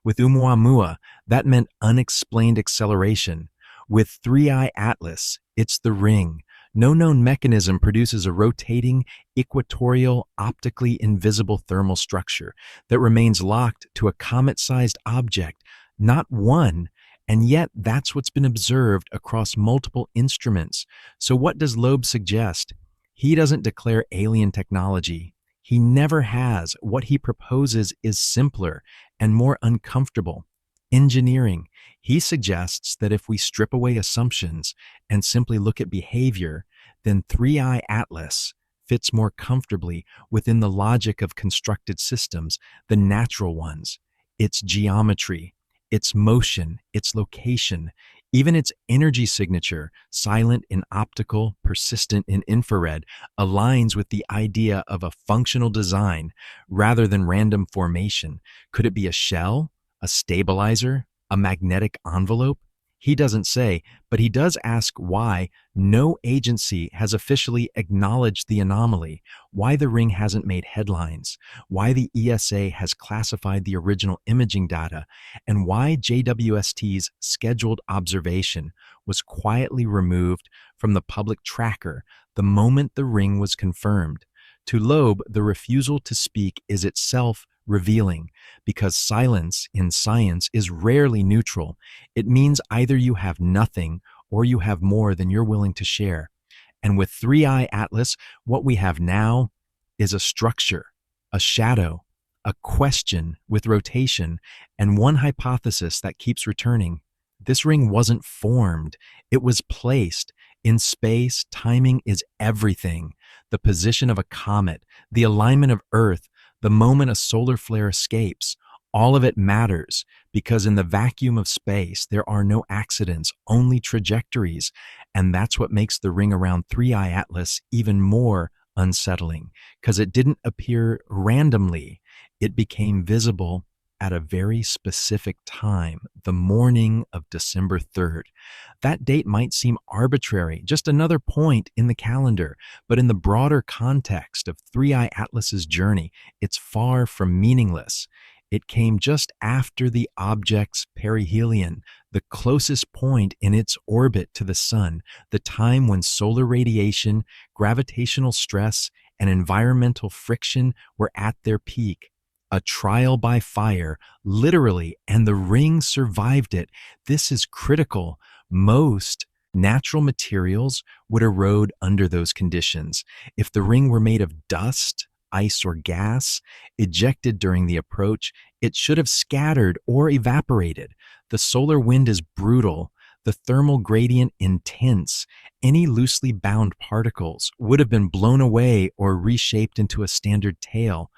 With Oumuamua, that meant unexplained acceleration. With 3I Atlas, it's the ring. No known mechanism produces a rotating, equatorial, optically invisible thermal structure that remains locked to a comet-sized object, not one, and yet that's what's been observed across multiple instruments. So what does Loeb suggest? He doesn't declare alien technology. He never has. What he proposes is simpler and more uncomfortable. Engineering. He suggests that if we strip away assumptions and simply look at behavior, then 3I Atlas fits more comfortably within the logic of constructed systems, the natural ones. Its geometry, its motion, its location, even its energy signature, silent in optical, persistent in infrared, aligns with the idea of a functional design rather than random formation. Could it be a shell, a stabilizer, a magnetic envelope? He doesn't say, but he does ask why no agency has officially acknowledged the anomaly, why the ring hasn't made headlines, why the ESA has classified the original imaging data, and why JWST's scheduled observation was quietly removed from the public tracker the moment the ring was confirmed. To Loeb, the refusal to speak is itself revealing, because silence in science is rarely neutral. It means either you have nothing or you have more than you're willing to share. And with 3I Atlas, what we have now is a structure, a shadow, a question with rotation, and one hypothesis that keeps returning. This ring wasn't formed, it was placed. In space, timing is everything. The position of a comet, the alignment of Earth, the moment a solar flare escapes, all of it matters, because in the vacuum of space, there are no accidents, only trajectories. And that's what makes the ring around 3I Atlas even more unsettling, because it didn't appear randomly. It became visible at a very specific time, the morning of December 3rd. That date might seem arbitrary, just another point in the calendar, but in the broader context of 3I Atlas's journey, it's far from meaningless. It came just after the object's perihelion, the closest point in its orbit to the sun, the time when solar radiation, gravitational stress, and environmental friction were at their peak. A trial by fire, literally, and the ring survived it. This is critical. Most natural materials would erode under those conditions. If the ring were made of dust, ice, or gas, ejected during the approach, it should have scattered or evaporated. The solar wind is brutal. the thermal gradient intense. Any loosely bound particles would have been blown away or reshaped into a standard tail.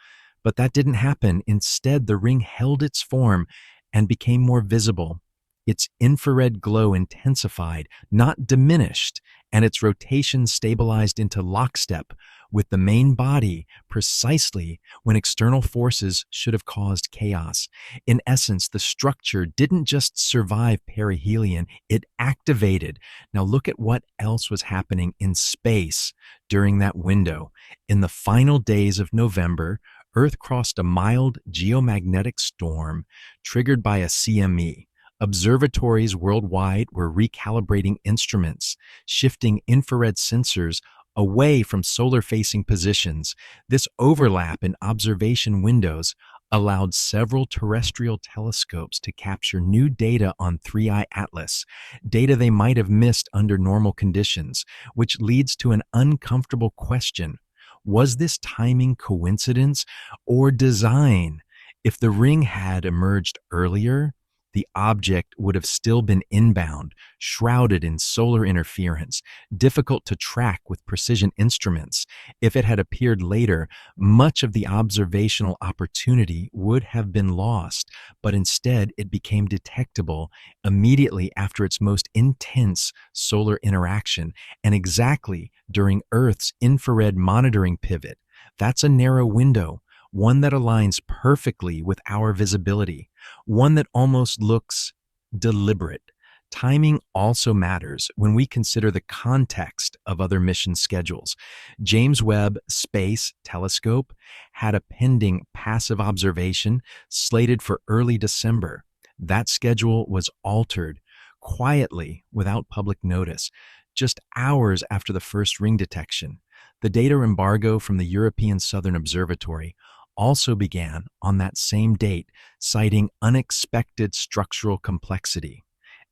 But that didn't happen. Instead, the ring held its form and became more visible. Its infrared glow intensified, not diminished, and its rotation stabilized into lockstep with the main body precisely when external forces should have caused chaos. In essence, the structure didn't just survive perihelion, it activated. Now look at what else was happening in space during that window. In the final days of November, Earth crossed a mild geomagnetic storm triggered by a CME. Observatories worldwide were recalibrating instruments, shifting infrared sensors away from solar-facing positions. This overlap in observation windows allowed several terrestrial telescopes to capture new data on 3I Atlas, data they might have missed under normal conditions, which leads to an uncomfortable question. Was this timing coincidence or design? If the ring had emerged earlier, the object would have still been inbound, shrouded in solar interference, difficult to track with precision instruments. If it had appeared later, much of the observational opportunity would have been lost, but instead it became detectable immediately after its most intense solar interaction and exactly during Earth's infrared monitoring pivot. That's a narrow window, one that aligns perfectly with our visibility, one that almost looks deliberate. Timing also matters when we consider the context of other mission schedules. James Webb Space Telescope had a pending passive observation slated for early December. That schedule was altered quietly without public notice, just hours after the first ring detection. The data embargo from the European Southern Observatory also began on that same date, citing unexpected structural complexity.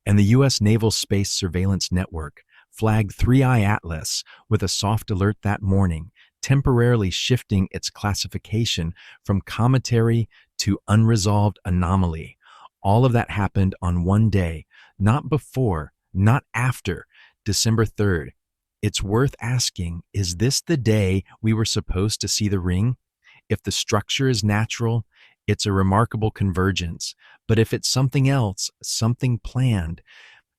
And the U.S. Naval Space Surveillance Network flagged 3I Atlas with a soft alert that morning, temporarily shifting its classification from cometary to unresolved anomaly. All of that happened on one day, not before, not after December 3rd. It's worth asking, is this the day we were supposed to see the ring? If the structure is natural, it's a remarkable convergence. But if it's something else, something planned,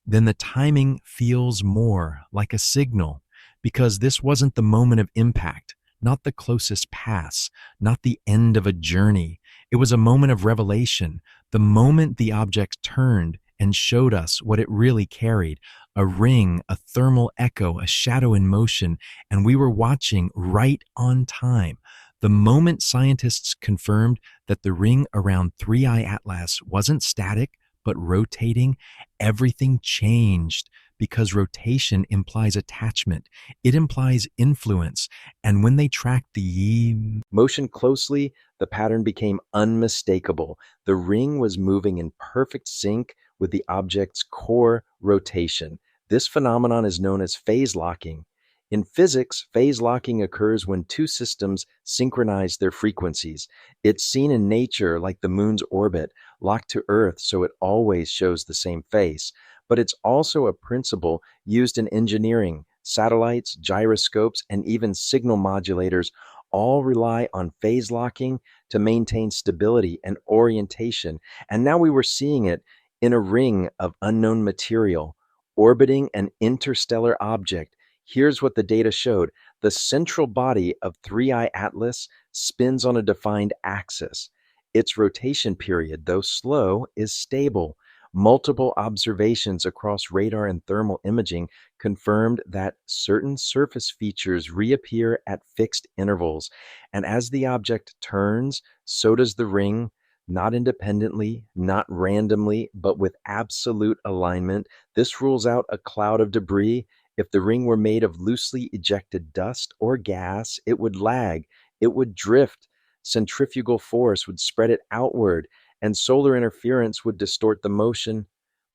then the timing feels more like a signal, because this wasn't the moment of impact, not the closest pass, not the end of a journey. It was a moment of revelation, the moment the object turned and showed us what it really carried, a ring, a thermal echo, a shadow in motion, and we were watching right on time. The moment scientists confirmed that the ring around 3I Atlas wasn't static, but rotating, everything changed, because rotation implies attachment. It implies influence. And when they tracked the motion closely, the pattern became unmistakable. The ring was moving in perfect sync with the object's core rotation. This phenomenon is known as phase locking. In physics, phase locking occurs when two systems synchronize their frequencies. It's seen in nature like the moon's orbit, locked to Earth so it always shows the same face. But it's also a principle used in engineering. Satellites, gyroscopes, and even signal modulators all rely on phase locking to maintain stability and orientation. And now we were seeing it in a ring of unknown material, orbiting an interstellar object. Here's what the data showed. The central body of 3I Atlas spins on a defined axis. Its rotation period, though slow, is stable. Multiple observations across radar and thermal imaging confirmed that certain surface features reappear at fixed intervals. And as the object turns, so does the ring, not independently, not randomly, but with absolute alignment. This rules out a cloud of debris. If the ring were made of loosely ejected dust or gas, it would lag, it would drift. Centrifugal force would spread it outward, and solar interference would distort the motion.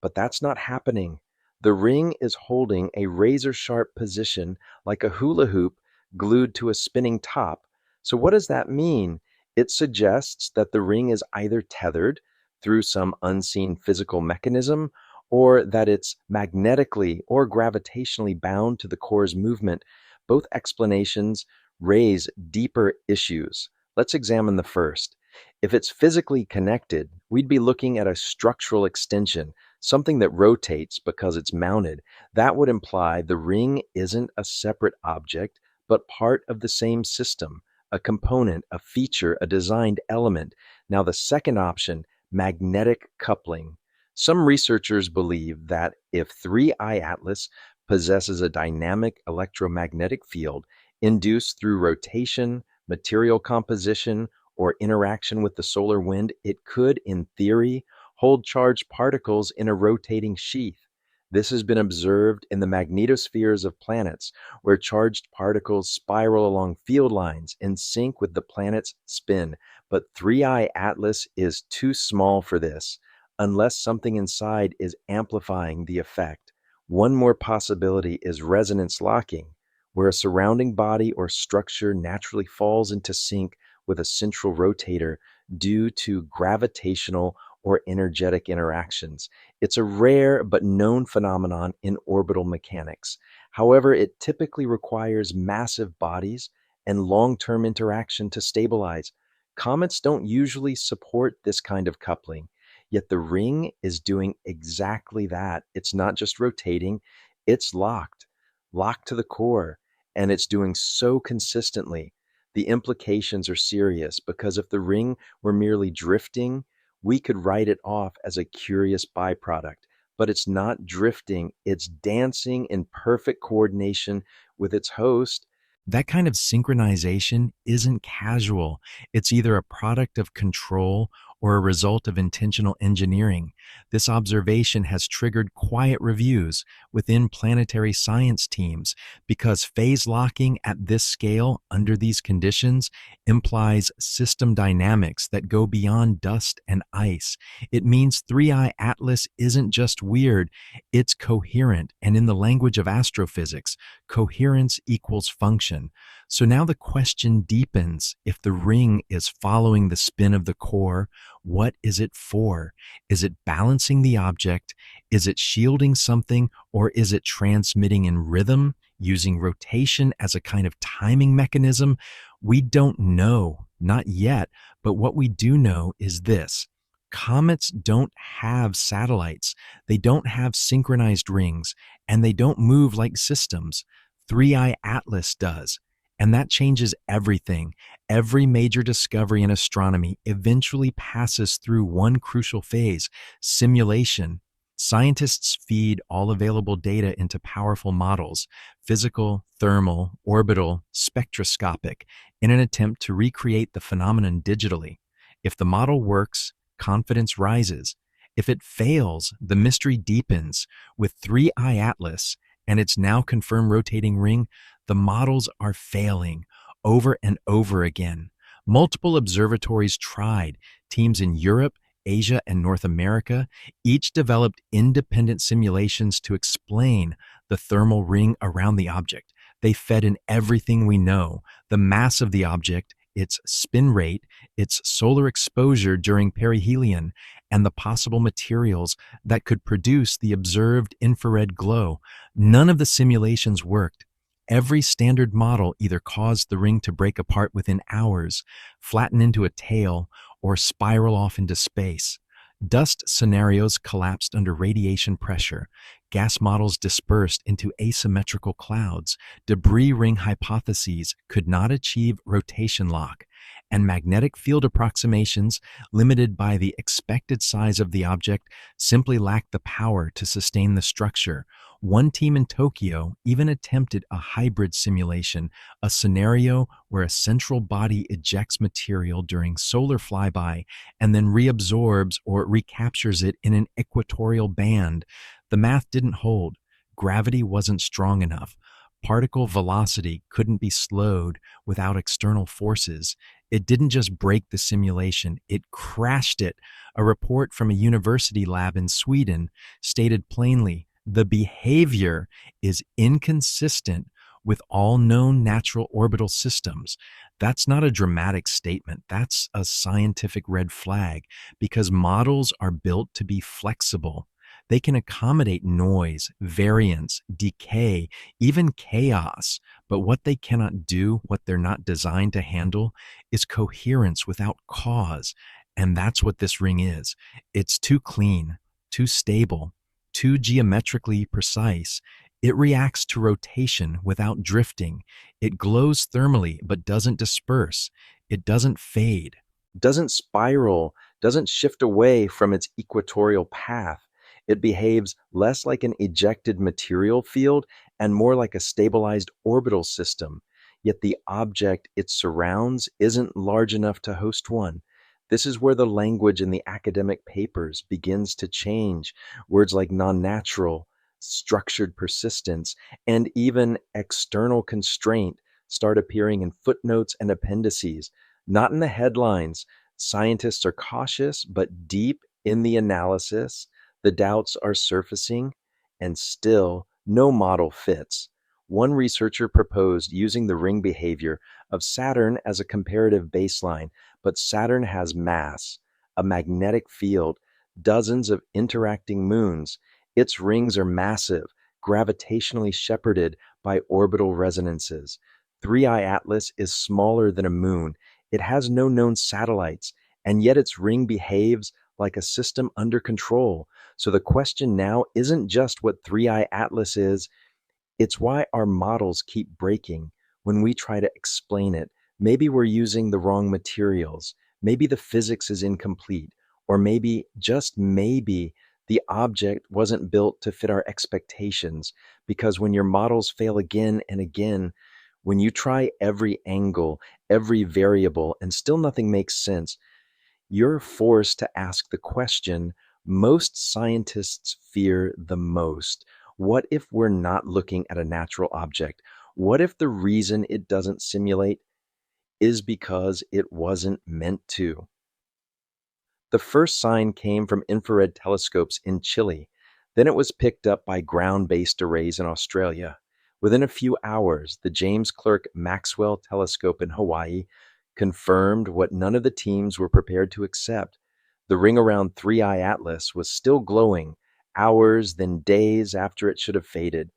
But that's not happening. The ring is holding a razor-sharp position like a hula hoop glued to a spinning top. So what does that mean? It suggests that the ring is either tethered through some unseen physical mechanism, or that it's magnetically or gravitationally bound to the core's movement. Both explanations raise deeper issues. Let's examine the first. If it's physically connected, we'd be looking at a structural extension, something that rotates because it's mounted. That would imply the ring isn't a separate object, but part of the same system, a component, a feature, a designed element. Now, the second option, magnetic coupling. Some researchers believe that if 3I Atlas possesses a dynamic electromagnetic field induced through rotation, material composition, or interaction with the solar wind, it could, in theory, hold charged particles in a rotating sheath. This has been observed in the magnetospheres of planets, where charged particles spiral along field lines in sync with the planet's spin. But 3I Atlas is too small for this, unless something inside is amplifying the effect. One more possibility is resonance locking, where a surrounding body or structure naturally falls into sync with a central rotator due to gravitational or energetic interactions. It's a rare but known phenomenon in orbital mechanics. However, it typically requires massive bodies and long term interaction to stabilize. Comets don't usually support this kind of coupling, yet the ring is doing exactly that. It's not just rotating, it's locked to the core, and it's doing so consistently. The implications are serious because if the ring were merely drifting, we could write it off as a curious byproduct. But it's not drifting, it's dancing in perfect coordination with its host. That kind of synchronization isn't casual. It's either a product of control or a result of intentional engineering. This observation has triggered quiet reviews within planetary science teams because phase locking at this scale under these conditions implies system dynamics that go beyond dust and ice. It means 3I Atlas isn't just weird, it's coherent. And in the language of astrophysics, coherence equals function. So now the question deepens. If the ring is following the spin of the core, what is it for? Is it balancing the object? Is it shielding something? Or is it transmitting in rhythm, using rotation as a kind of timing mechanism? We don't know, not yet, but what we do know is this. Comets don't have satellites, they don't have synchronized rings, and they don't move like systems. 3I Atlas does. And that changes everything. Every major discovery in astronomy eventually passes through one crucial phase, simulation. Scientists feed all available data into powerful models, physical, thermal, orbital, spectroscopic, in an attempt to recreate the phenomenon digitally. If the model works, confidence rises. If it fails, the mystery deepens. With 3I Atlas and its now confirmed rotating ring, the models are failing over and over again. Multiple observatories tried. Teams in Europe, Asia, and North America each developed independent simulations to explain the thermal ring around the object. They fed in everything we know: the mass of the object, its spin rate, its solar exposure during perihelion, and the possible materials that could produce the observed infrared glow. None of the simulations worked. Every standard model either caused the ring to break apart within hours, flatten into a tail, or spiral off into space. Dust scenarios collapsed under radiation pressure. Gas models dispersed into asymmetrical clouds. Debris ring hypotheses could not achieve rotation lock. And magnetic field approximations, limited by the expected size of the object, simply lacked the power to sustain the structure. One team in Tokyo even attempted a hybrid simulation, a scenario where a central body ejects material during solar flyby and then reabsorbs or recaptures it in an equatorial band. The math didn't hold. Gravity wasn't strong enough. Particle velocity couldn't be slowed without external forces. It didn't just break the simulation, it crashed it. A report from a university lab in Sweden stated plainly, the behavior is inconsistent with all known natural orbital systems. That's not a dramatic statement. That's a scientific red flag because models are built to be flexible. They can accommodate noise, variance, decay, even chaos. But what they cannot do, what they're not designed to handle, is coherence without cause. And that's what this ring is. It's too clean, too stable, too geometrically precise. It reacts to rotation without drifting. It glows thermally but doesn't disperse. It doesn't fade, doesn't spiral, doesn't shift away from its equatorial path. It behaves less like an ejected material field and more like a stabilized orbital system. Yet the object it surrounds isn't large enough to host one. This is where the language in the academic papers begins to change. Words like non natural, structured persistence, and even external constraint start appearing in footnotes and appendices, not in the headlines. Scientists are cautious, but deep in the analysis, the doubts are surfacing, and still no model fits. One researcher proposed using the ring behavior of Saturn as a comparative baseline, but Saturn has mass, a magnetic field, dozens of interacting moons. Its rings are massive, gravitationally shepherded by orbital resonances. 3I Atlas is smaller than a moon. It has no known satellites, and yet its ring behaves like a system under control. So the question now isn't just what 3I Atlas is, it's why our models keep breaking when we try to explain it. Maybe we're using the wrong materials. Maybe the physics is incomplete. Or maybe, just maybe, the object wasn't built to fit our expectations. Because when your models fail again and again, when you try every angle, every variable, and still nothing makes sense, you're forced to ask the question most scientists fear the most. What if we're not looking at a natural object? What if the reason it doesn't simulate is because it wasn't meant to? The first sign came from infrared telescopes in Chile. Then it was picked up by ground-based arrays in Australia. Within a few hours, the James Clerk Maxwell Telescope in Hawaii confirmed what none of the teams were prepared to accept. The ring around 3I Atlas was still glowing, hours, then days after it should have faded.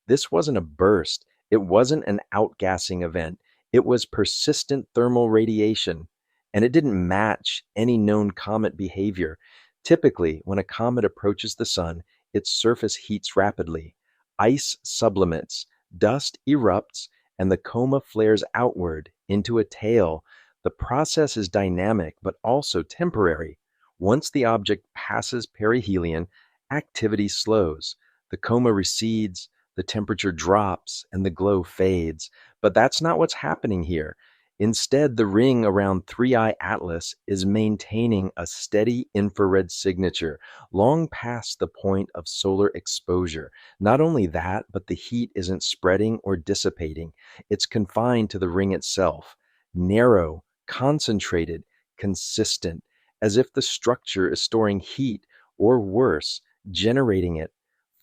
This wasn't a burst. It wasn't an outgassing event. It was persistent thermal radiation, and it didn't match any known comet behavior. Typically, when a comet approaches the sun, its surface heats rapidly. Ice sublimates, dust erupts, and the coma flares outward into a tail. The process is dynamic but also temporary. Once the object passes perihelion, activity slows. The coma recedes, the temperature drops, and the glow fades. But that's not what's happening here. Instead, the ring around 3I Atlas is maintaining a steady infrared signature long past the point of solar exposure. Not only that, but the heat isn't spreading or dissipating. It's confined to the ring itself, narrow, concentrated, consistent, as if the structure is storing heat, or worse, generating it.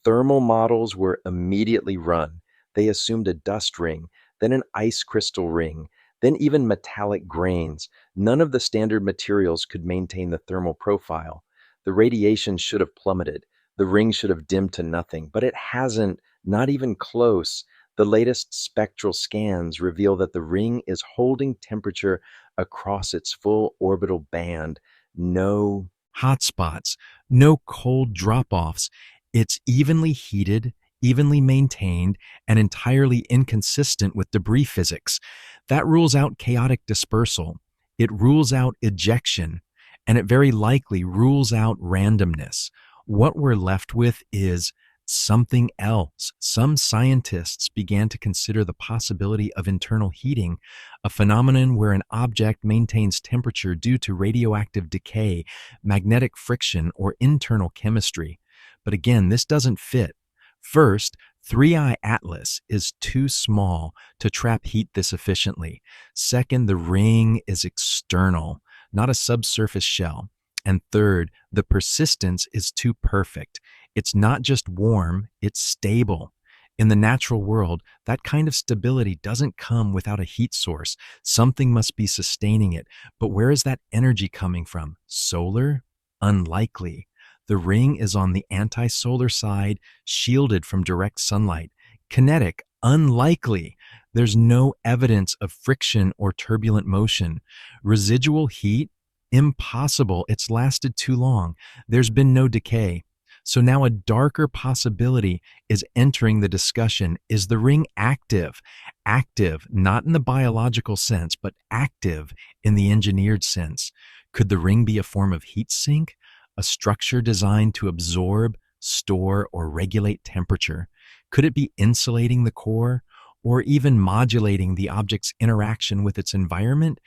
Thermal models were immediately run. They assumed a dust ring, then an ice crystal ring, then even metallic grains. None of the standard materials could maintain the thermal profile. The radiation should have plummeted. The ring should have dimmed to nothing, but it hasn't, not even close. The latest spectral scans reveal that the ring is holding temperature across its full orbital band. No hotspots, no cold drop-offs. It's evenly heated, evenly maintained, and entirely inconsistent with debris physics. That rules out chaotic dispersal. It rules out ejection, and it very likely rules out randomness. What we're left with is something else. Some scientists began to consider the possibility of internal heating, a phenomenon where an object maintains temperature due to radioactive decay, magnetic friction, or internal chemistry. But again, this doesn't fit. First, 3I Atlas is too small to trap heat this efficiently. Second, the ring is external, not a subsurface shell. And third, the persistence is too perfect. It's not just warm, it's stable. In the natural world, that kind of stability doesn't come without a heat source. Something must be sustaining it. But where is that energy coming from? Solar? Unlikely. The ring is on the anti-solar side, shielded from direct sunlight. Kinetic, unlikely. There's no evidence of friction or turbulent motion. Residual heat, impossible. It's lasted too long. There's been no decay. So now a darker possibility is entering the discussion. Is the ring active? Active, not in the biological sense, but active in the engineered sense. Could the ring be a form of heat sink? A structure designed to absorb, store, or regulate temperature? Could it be insulating the core or even modulating the object's interaction with its environment?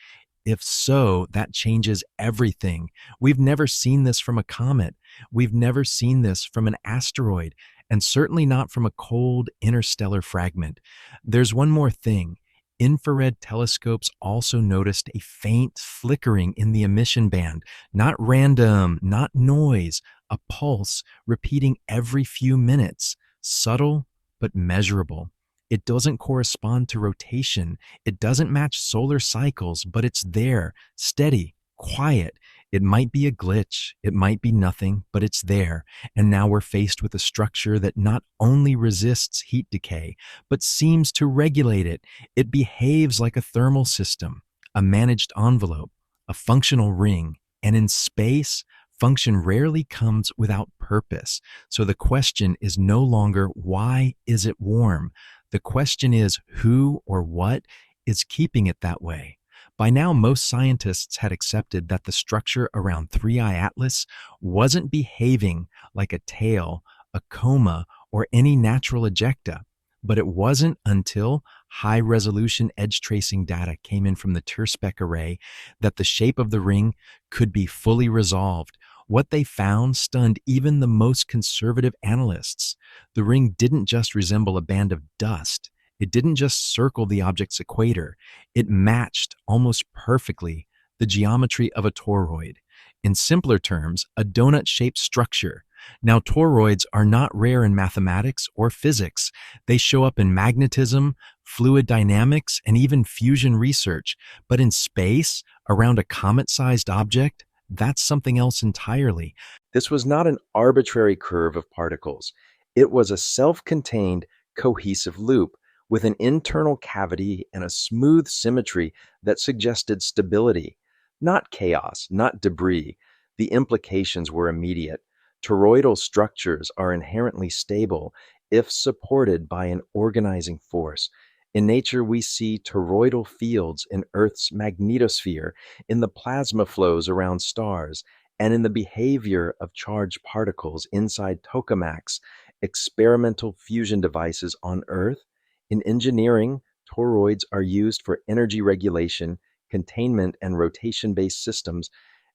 If so, that changes everything. We've never seen this from a comet. We've never seen this from an asteroid, and certainly not from a cold interstellar fragment. There's one more thing. Infrared telescopes also noticed a faint flickering in the emission band, not random, not noise, a pulse repeating every few minutes, subtle but measurable. It doesn't correspond to rotation. It doesn't match solar cycles, but it's there, steady, quiet. It might be a glitch, it might be nothing, but it's there. And now we're faced with a structure that not only resists heat decay, but seems to regulate it. It behaves like a thermal system, a managed envelope, a functional ring. And in space, function rarely comes without purpose. So the question is no longer, why is it warm? The question is, who or what is keeping it that way? By now, most scientists had accepted that the structure around 3I Atlas wasn't behaving like a tail, a coma, or any natural ejecta. But it wasn't until high-resolution edge tracing data came in from the Terspeck array that the shape of the ring could be fully resolved. What they found stunned even the most conservative analysts. The ring didn't just resemble a band of dust. It didn't just circle the object's equator. It matched almost perfectly the geometry of a toroid. In simpler terms, a donut-shaped structure. Now, toroids are not rare in mathematics or physics. They show up in magnetism, fluid dynamics, and even fusion research. But in space, around a comet-sized object, that's something else entirely. This was not an arbitrary curve of particles. It was a self-contained, cohesive loop with an internal cavity and a smooth symmetry that suggested stability. Not chaos, not debris. The implications were immediate. Toroidal structures are inherently stable if supported by an organizing force. In nature, we see toroidal fields in Earth's magnetosphere, in the plasma flows around stars, and in the behavior of charged particles inside tokamaks, experimental fusion devices on Earth. In engineering, toroids are used for energy regulation, containment, and rotation-based systems.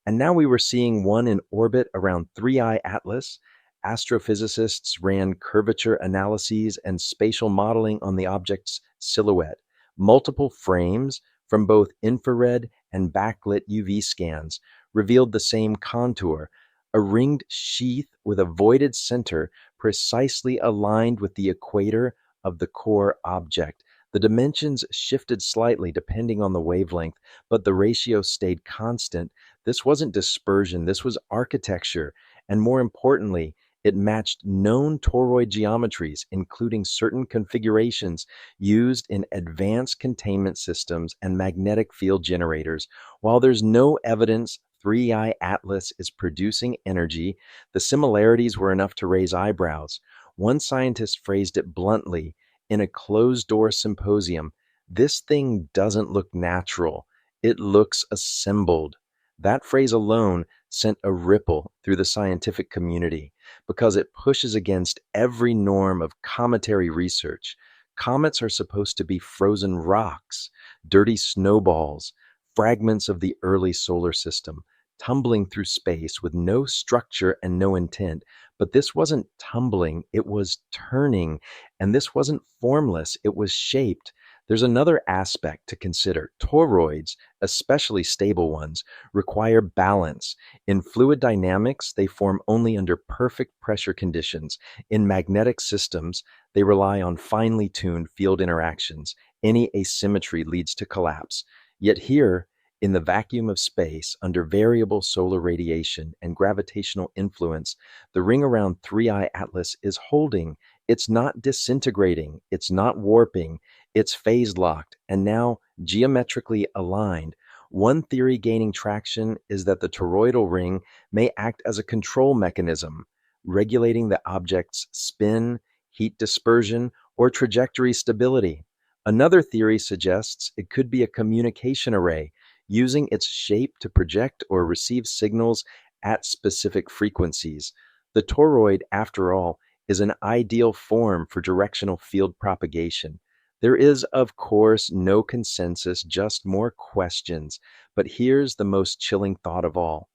And now we were seeing one in orbit around 3I Atlas. Astrophysicists ran curvature analyses and spatial modeling on the object's silhouette. Multiple frames from both infrared and backlit UV scans revealed the same contour, a ringed sheath with a voided center precisely aligned with the equator of the core object. The dimensions shifted slightly depending on the wavelength, but the ratio stayed constant. This wasn't dispersion, this was architecture, and more importantly, it matched known toroid geometries, including certain configurations used in advanced containment systems and magnetic field generators. While there's no evidence 3I Atlas is producing energy, the similarities were enough to raise eyebrows. One scientist phrased it bluntly in a closed-door symposium, "This thing doesn't look natural. It looks assembled." That phrase alone sent a ripple through the scientific community because it pushes against every norm of cometary research. Comets are supposed to be frozen rocks, dirty snowballs, fragments of the early solar system, tumbling through space with no structure and no intent. But this wasn't tumbling, it was turning. And this wasn't formless, it was shaped. There's another aspect to consider. Toroids, especially stable ones, require balance. In fluid dynamics, they form only under perfect pressure conditions. In magnetic systems, they rely on finely tuned field interactions. Any asymmetry leads to collapse. Yet here, In the vacuum of space, under variable solar radiation and gravitational influence, the ring around 3I Atlas is holding. It's not disintegrating, it's not warping, it's phase locked and now geometrically aligned. One theory gaining traction is that the toroidal ring may act as a control mechanism, regulating the object's spin, heat dispersion, or trajectory stability. Another theory suggests it could be a communication array, using its shape to project or receive signals at specific frequencies. The toroid, after all, is an ideal form for directional field propagation. There is, of course, no consensus, just more questions. But here's the most chilling thought of all.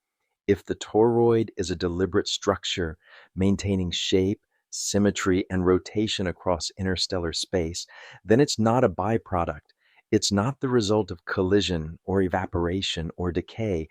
If the toroid is a deliberate structure, maintaining shape, symmetry, and rotation across interstellar space, then it's not a byproduct. It's not the result of collision or evaporation or decay.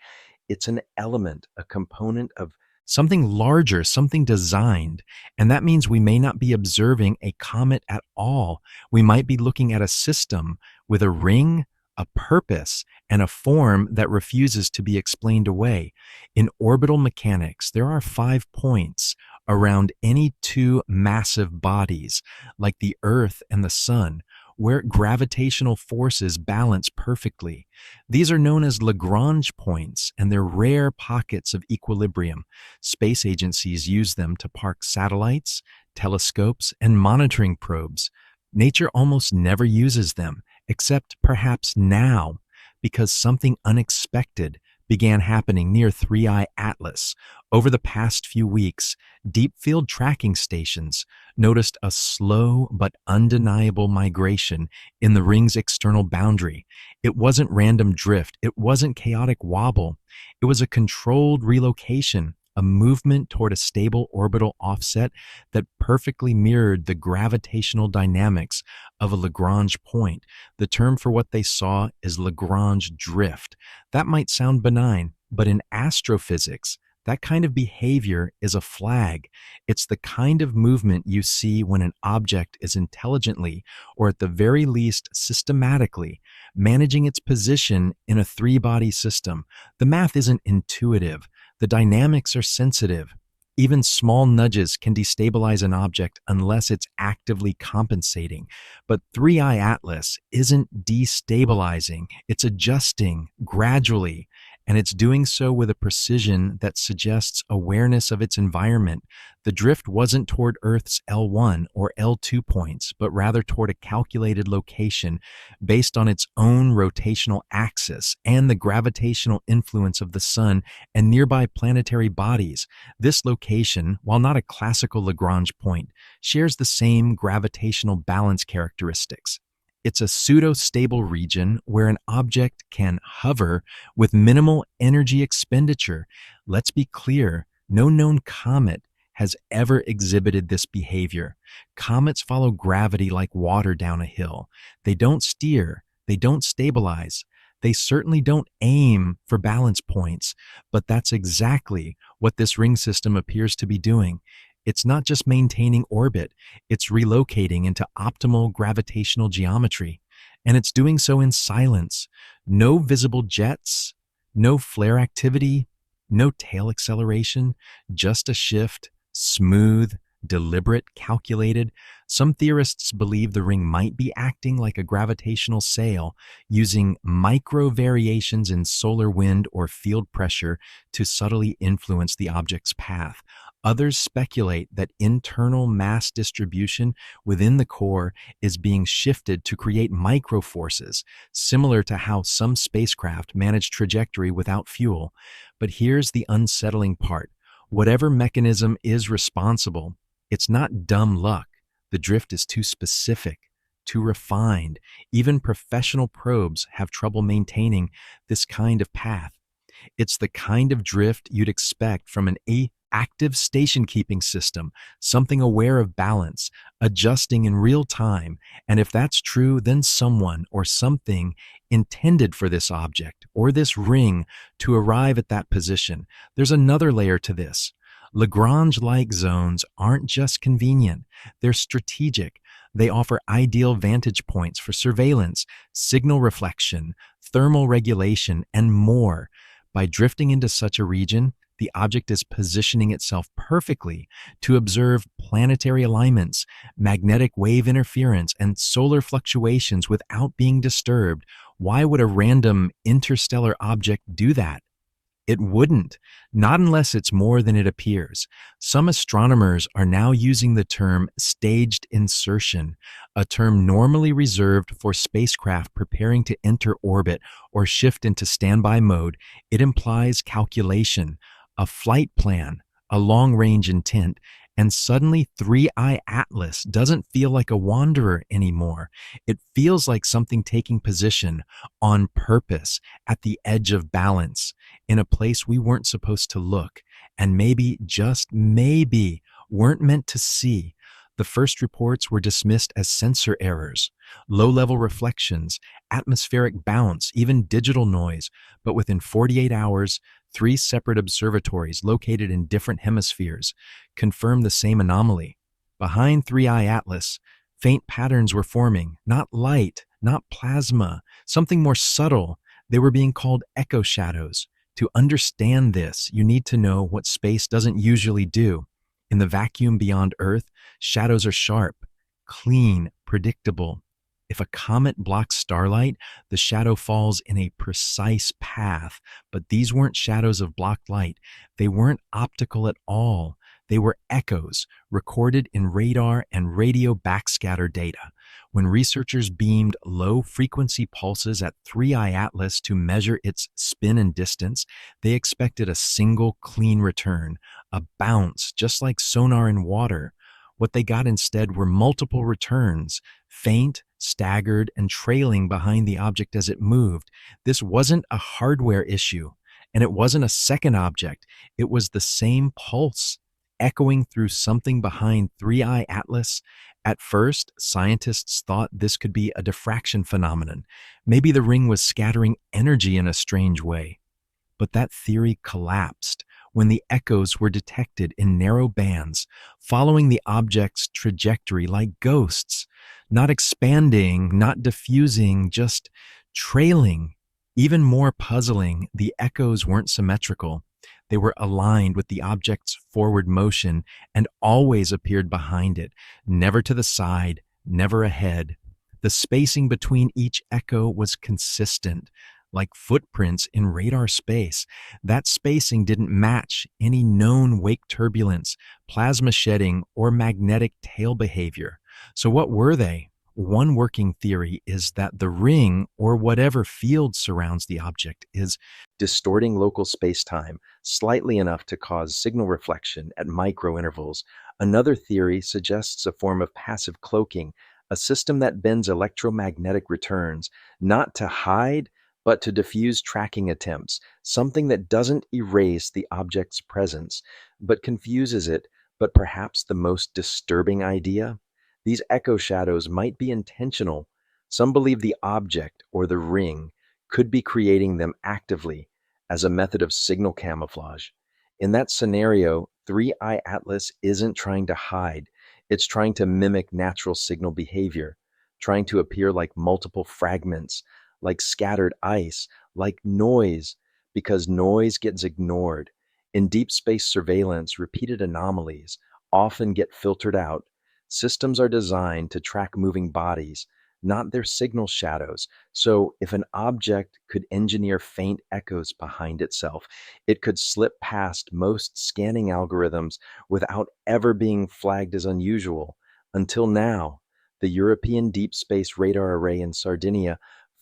It's an element, a component of something larger, something designed. And that means we may not be observing a comet at all. We might be looking at a system with a ring, a purpose, and a form that refuses to be explained away. In orbital mechanics, there are 5 points around any two massive bodies, like the Earth and the Sun, where gravitational forces balance perfectly. These are known as Lagrange points, and they're rare pockets of equilibrium. Space agencies use them to park satellites, telescopes, and monitoring probes. Nature almost never uses them, except perhaps now, because something unexpected began happening near 3I Atlas. Over the past few weeks, deep field tracking stations noticed a slow but undeniable migration in the ring's external boundary. It wasn't random drift, it wasn't chaotic wobble. It was a controlled relocation, a movement toward a stable orbital offset that perfectly mirrored the gravitational dynamics of a Lagrange point. The term for what they saw is Lagrange drift. That might sound benign, but in astrophysics, that kind of behavior is a flag. It's the kind of movement you see when an object is intelligently, or at the very least systematically, managing its position in a three-body system. The math isn't intuitive. The dynamics are sensitive. Even small nudges can destabilize an object unless it's actively compensating. But 3I Atlas isn't destabilizing, it's adjusting gradually, and it's doing so with a precision that suggests awareness of its environment. The drift wasn't toward Earth's L1 or L2 points, but rather toward a calculated location based on its own rotational axis and the gravitational influence of the Sun and nearby planetary bodies. This location, while not a classical Lagrange point, shares the same gravitational balance characteristics. It's a pseudo-stable region where an object can hover with minimal energy expenditure. Let's be clear, no known comet has ever exhibited this behavior. Comets follow gravity like water down a hill. They don't steer, they don't stabilize. They certainly don't aim for balance points, but that's exactly what this ring system appears to be doing. It's not just maintaining orbit, it's relocating into optimal gravitational geometry. And it's doing so in silence. No visible jets, no flare activity, no tail acceleration, just a shift, smooth, deliberate, calculated. Some theorists believe the ring might be acting like a gravitational sail, using micro variations in solar wind or field pressure to subtly influence the object's path. Others speculate that internal mass distribution within the core is being shifted to create microforces, similar to how some spacecraft manage trajectory without fuel. But here's the unsettling part. Whatever mechanism is responsible, it's not dumb luck. The drift is too specific, too refined. Even professional probes have trouble maintaining this kind of path. It's the kind of drift you'd expect from an active station-keeping system, something aware of balance, adjusting in real time. And if that's true, then someone or something intended for this object or this ring to arrive at that position. There's another layer to this. Lagrange-like zones aren't just convenient, they're strategic. They offer ideal vantage points for surveillance, signal reflection, thermal regulation, and more. By drifting into such a region, the object is positioning itself perfectly to observe planetary alignments, magnetic wave interference, and solar fluctuations without being disturbed. Why would a random interstellar object do that? It wouldn't, not unless it's more than it appears. Some astronomers are now using the term staged insertion, a term normally reserved for spacecraft preparing to enter orbit or shift into standby mode. It implies calculation, a flight plan, a long range intent, and suddenly 3i Atlas doesn't feel like a wanderer anymore. It feels like something taking position on purpose at the edge of balance in a place we weren't supposed to look and maybe, just maybe, weren't meant to see. The first reports were dismissed as sensor errors, low-level reflections, atmospheric bounce, even digital noise. But within 48 hours, three separate observatories located in different hemispheres confirmed the same anomaly. Behind 3i Atlas, faint patterns were forming, not light, not plasma, something more subtle. They were being called echo shadows. To understand this, you need to know what space doesn't usually do. In the vacuum beyond Earth, shadows are sharp, clean, predictable. If a comet blocks starlight, the shadow falls in a precise path. But these weren't shadows of blocked light. They weren't optical at all. They were echoes recorded in radar and radio backscatter data. When researchers beamed low-frequency pulses at 3i Atlas to measure its spin and distance, they expected a single clean return, a bounce, just like sonar in water. What they got instead were multiple returns, faint, staggered, and trailing behind the object as it moved. This wasn't a hardware issue, and it wasn't a second object. It was the same pulse, echoing through something behind 3i Atlas. At first, scientists thought this could be a diffraction phenomenon. Maybe the ring was scattering energy in a strange way. But that theory collapsed when the echoes were detected in narrow bands, following the object's trajectory like ghosts, not expanding, not diffusing, just trailing. Even more puzzling, the echoes weren't symmetrical. They were aligned with the object's forward motion and always appeared behind it, never to the side, never ahead. The spacing between each echo was consistent, like footprints in radar space. That spacing didn't match any known wake turbulence, plasma shedding, or magnetic tail behavior. So what were they? One working theory is that the ring, or whatever field surrounds the object, is distorting local space-time slightly enough to cause signal reflection at micro intervals. Another theory suggests a form of passive cloaking, a system that bends electromagnetic returns, not to hide, but to diffuse tracking attempts, something that doesn't erase the object's presence, but confuses it. But perhaps the most disturbing idea? These echo shadows might be intentional. Some believe the object, or the ring, could be creating them actively as a method of signal camouflage. In that scenario, 3i Atlas isn't trying to hide. It's trying to mimic natural signal behavior, trying to appear like multiple fragments, like scattered ice, like noise, because noise gets ignored. In deep space surveillance, repeated anomalies often get filtered out. Systems are designed to track moving bodies, not their signal shadows. So if an object could engineer faint echoes behind itself, it could slip past most scanning algorithms without ever being flagged as unusual. Until now, the European Deep Space Radar Array in Sardinia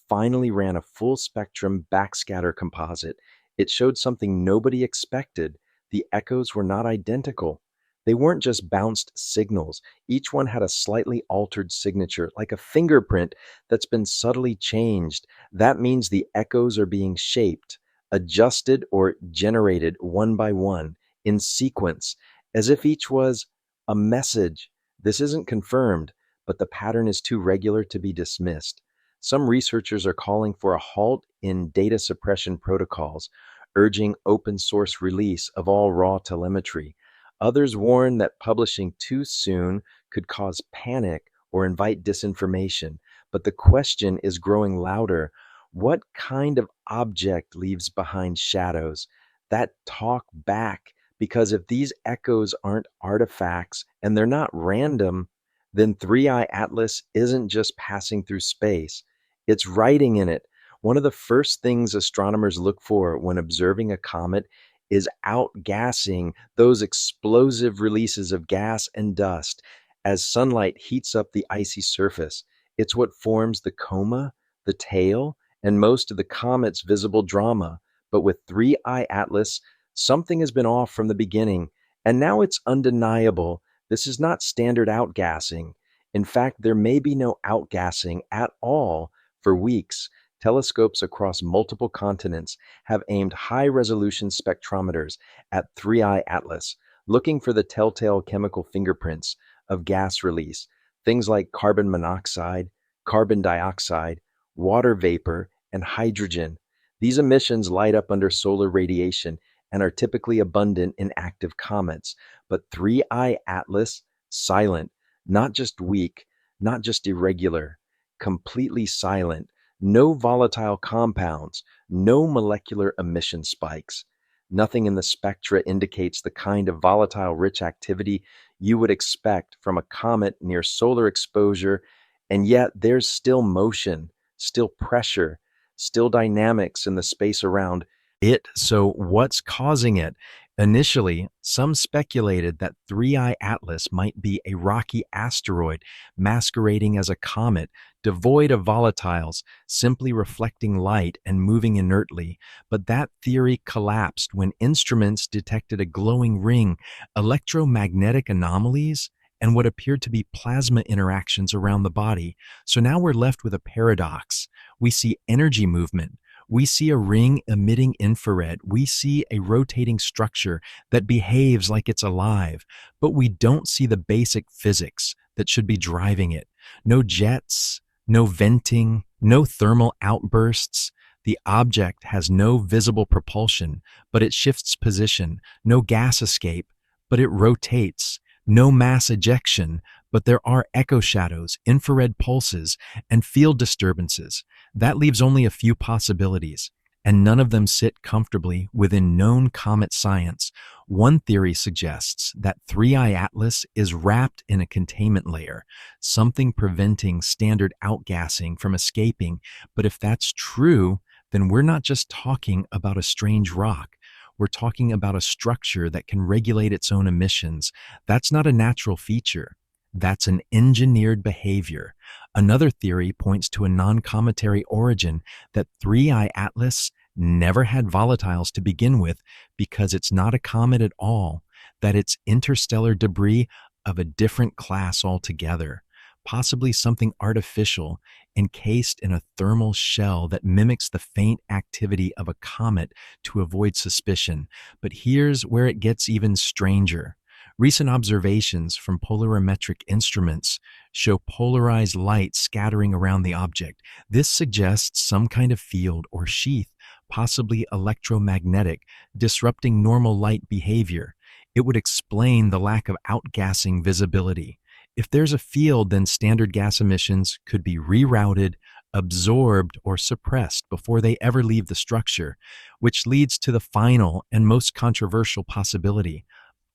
finally ran a full-spectrum backscatter composite. It showed something nobody expected. The echoes were not identical. They weren't just bounced signals. Each one had a slightly altered signature, like a fingerprint that's been subtly changed. That means the echoes are being shaped, adjusted, or generated one by one, in sequence, as if each was a message. This isn't confirmed, but the pattern is too regular to be dismissed. Some researchers are calling for a halt in data suppression protocols, urging open source release of all raw telemetry. Others warn that publishing too soon could cause panic or invite disinformation. But the question is growing louder. What kind of object leaves behind shadows that talk back? Because if these echoes aren't artifacts and they're not random, then 3i Atlas isn't just passing through space, it's writing in it. One of the first things astronomers look for when observing a comet is outgassing, those explosive releases of gas and dust as sunlight heats up the icy surface. It's what forms the coma, the tail, and most of the comet's visible drama. But with 3i Atlas, something has been off from the beginning, and now it's undeniable. This is not standard outgassing. In fact, there may be no outgassing at all for weeks. Telescopes across multiple continents have aimed high resolution spectrometers at 3i Atlas, looking for the telltale chemical fingerprints of gas release, things like carbon monoxide, carbon dioxide, water vapor, and hydrogen. These emissions light up under solar radiation and are typically abundant in active comets. But 3i Atlas, silent, not just weak, not just irregular, completely silent. No volatile compounds, no molecular emission spikes. Nothing in the spectra indicates the kind of volatile rich activity you would expect from a comet near solar exposure, and yet there's still motion, still pressure, still dynamics in the space around it. So, what's causing it? Initially, some speculated that 3i Atlas might be a rocky asteroid masquerading as a comet, devoid of volatiles, simply reflecting light and moving inertly. But that theory collapsed when instruments detected a glowing ring, electromagnetic anomalies, and what appeared to be plasma interactions around the body. So now we're left with a paradox. We see energy movement. We see a ring emitting infrared. We see a rotating structure that behaves like it's alive, but we don't see the basic physics that should be driving it. No jets, no venting, no thermal outbursts. The object has no visible propulsion, but it shifts position. No gas escape, but it rotates. No mass ejection, but there are echo shadows, infrared pulses, and field disturbances. That leaves only a few possibilities, and none of them sit comfortably within known comet science. One theory suggests that 3i Atlas is wrapped in a containment layer, something preventing standard outgassing from escaping. But if that's true, then we're not just talking about a strange rock. We're talking about a structure that can regulate its own emissions. That's not a natural feature. That's an engineered behavior. Another theory points to a non-cometary origin, that 3i Atlas never had volatiles to begin with because it's not a comet at all, that it's interstellar debris of a different class altogether, possibly something artificial, encased in a thermal shell that mimics the faint activity of a comet to avoid suspicion. But here's where it gets even stranger. Recent observations from polarimetric instruments show polarized light scattering around the object. This suggests some kind of field or sheath, possibly electromagnetic, disrupting normal light behavior. It would explain the lack of outgassing visibility. If there's a field, then standard gas emissions could be rerouted, absorbed, or suppressed before they ever leave the structure, which leads to the final and most controversial possibility.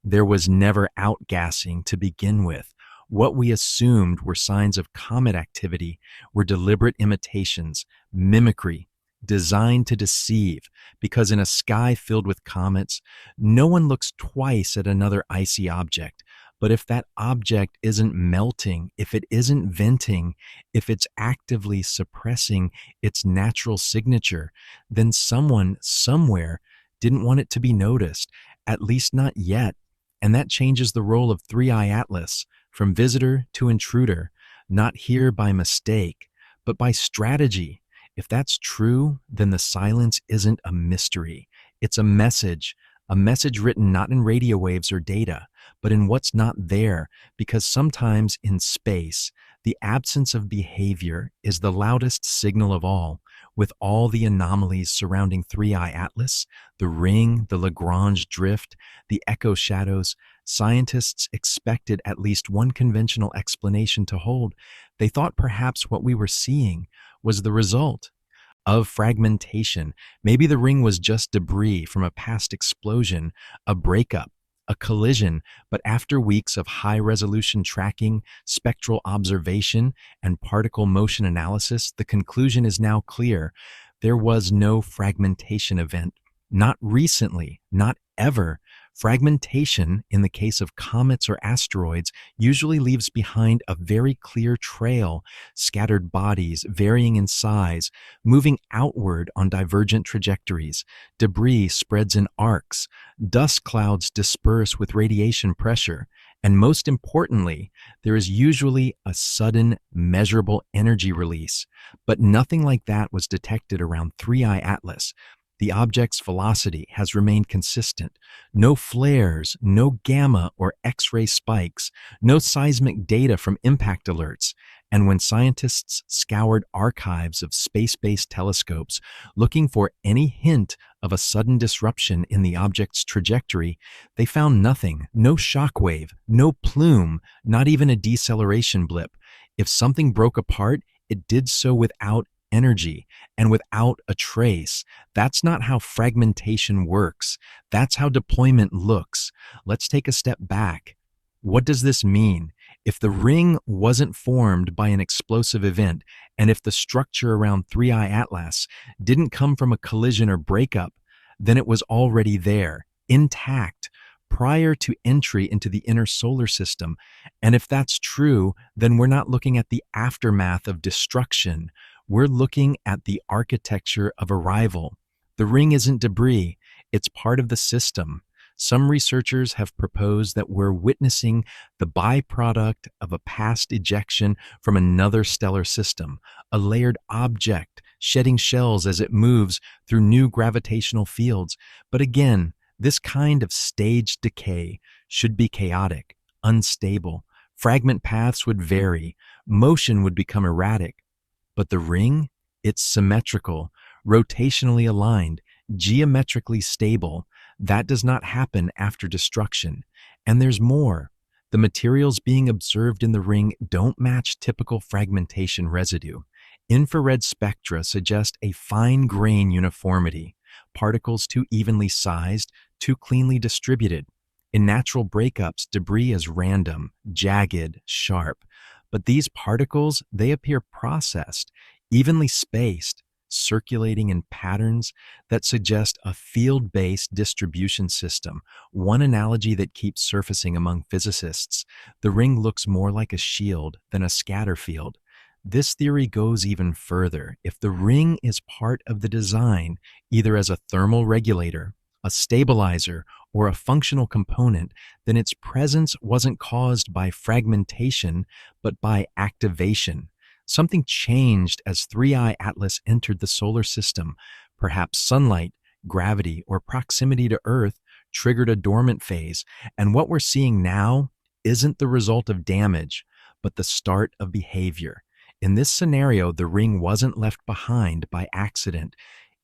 There was never outgassing to begin with. What we assumed were signs of comet activity were deliberate imitations, mimicry, designed to deceive, because in a sky filled with comets, no one looks twice at another icy object. But if that object isn't melting, if it isn't venting, if it's actively suppressing its natural signature, then someone, somewhere, didn't want it to be noticed, at least not yet. And that changes the role of 3i Atlas from visitor to intruder, not here by mistake, but by strategy. If that's true, then the silence isn't a mystery. It's a message written not in radio waves or data, but in what's not there, because sometimes in space, the absence of behavior is the loudest signal of all. With all the anomalies surrounding 3i Atlas, the ring, the Lagrange drift, the echo shadows, Scientists expected at least one conventional explanation to hold. They thought perhaps what we were seeing was the result of fragmentation. Maybe the ring was just debris from a past explosion, a breakup, a collision, but after weeks of high-resolution tracking, spectral observation, and particle motion analysis, the conclusion is now clear. There was no fragmentation event. Not recently, not ever. Fragmentation, in the case of comets or asteroids, usually leaves behind a very clear trail, scattered bodies varying in size, moving outward on divergent trajectories. Debris spreads in arcs. Dust clouds disperse with radiation pressure. And most importantly, there is usually a sudden, measurable energy release. But nothing like that was detected around 3I Atlas. The object's velocity has remained consistent. No flares, no gamma or X-ray spikes, no seismic data from impact alerts. And when scientists scoured archives of space-based telescopes looking for any hint of a sudden disruption in the object's trajectory, they found nothing, no shockwave, no plume, not even a deceleration blip. If something broke apart, it did so without energy and without a trace. That's not how fragmentation works. That's how deployment looks. Let's take a step back. What does this mean? If the ring wasn't formed by an explosive event, and if the structure around 3I Atlas didn't come from a collision or breakup, then it was already there, intact, prior to entry into the inner solar system. And if that's true, then we're not looking at the aftermath of destruction. We're looking at the architecture of arrival. The ring isn't debris, it's part of the system. Some researchers have proposed that we're witnessing the byproduct of a past ejection from another stellar system, a layered object shedding shells as it moves through new gravitational fields. But again, this kind of staged decay should be chaotic, unstable. Fragment paths would vary, motion would become erratic. But the ring, it's symmetrical, rotationally aligned, geometrically stable. That does not happen after destruction. And there's more. The materials being observed in the ring don't match typical fragmentation residue. Infrared spectra suggest a fine-grain uniformity, particles too evenly sized, too cleanly distributed. In natural breakups, debris is random, jagged, sharp. But these particles, they appear processed, evenly spaced, circulating in patterns that suggest a field-based distribution system. One analogy that keeps surfacing among physicists: the ring looks more like a shield than a scatter field. This theory goes even further. If the ring is part of the design, either as a thermal regulator, a stabilizer, or a functional component, then its presence wasn't caused by fragmentation, but by activation. Something changed as 3I Atlas entered the solar system. Perhaps sunlight, gravity, or proximity to Earth triggered a dormant phase, and what we're seeing now isn't the result of damage, but the start of behavior. In this scenario, the ring wasn't left behind by accident.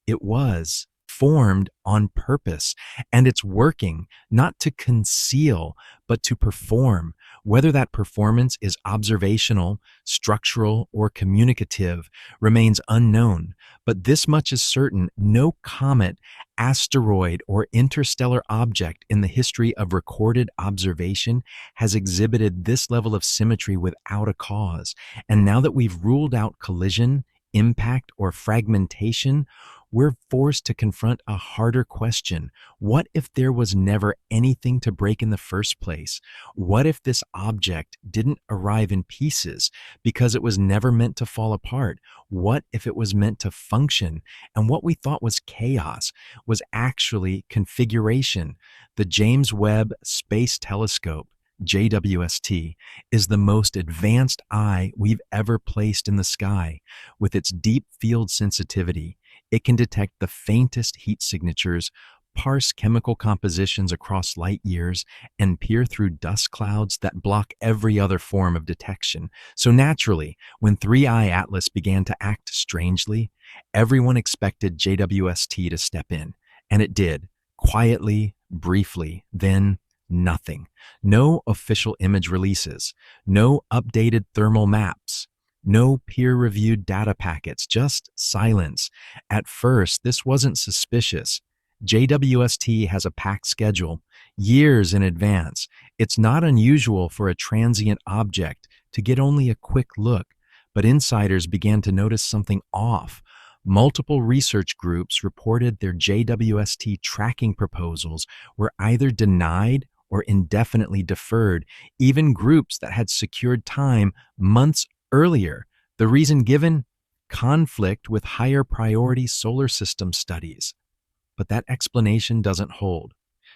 It was formed on purpose, and it's working not to conceal, but to perform. Whether that performance is observational, structural, or communicative remains unknown. But this much is certain: no comet, asteroid, or interstellar object in the history of recorded observation has exhibited this level of symmetry without a cause. And now that we've ruled out collision, impact, or fragmentation, we're forced to confront a harder question. What if there was never anything to break in the first place? What if this object didn't arrive in pieces because it was never meant to fall apart? What if it was meant to function, and what we thought was chaos was actually configuration? The James Webb Space Telescope, JWST, is the most advanced eye we've ever placed in the sky. With its deep field sensitivity, it can detect the faintest heat signatures, parse chemical compositions across light years, and peer through dust clouds that block every other form of detection. So naturally, when 3I Atlas began to act strangely, everyone expected JWST to step in. And it did, quietly, briefly. Then Nothing. No official image releases. No updated thermal maps. No peer-reviewed data packets, just silence. At first, this wasn't suspicious. JWST has a packed schedule, years in advance. It's not unusual for a transient object to get only a quick look, but insiders began to notice something off. Multiple research groups reported their JWST tracking proposals were either denied or indefinitely deferred, even groups that had secured time months earlier. The reason given? Conflict with higher priority solar system studies. But that explanation doesn't hold,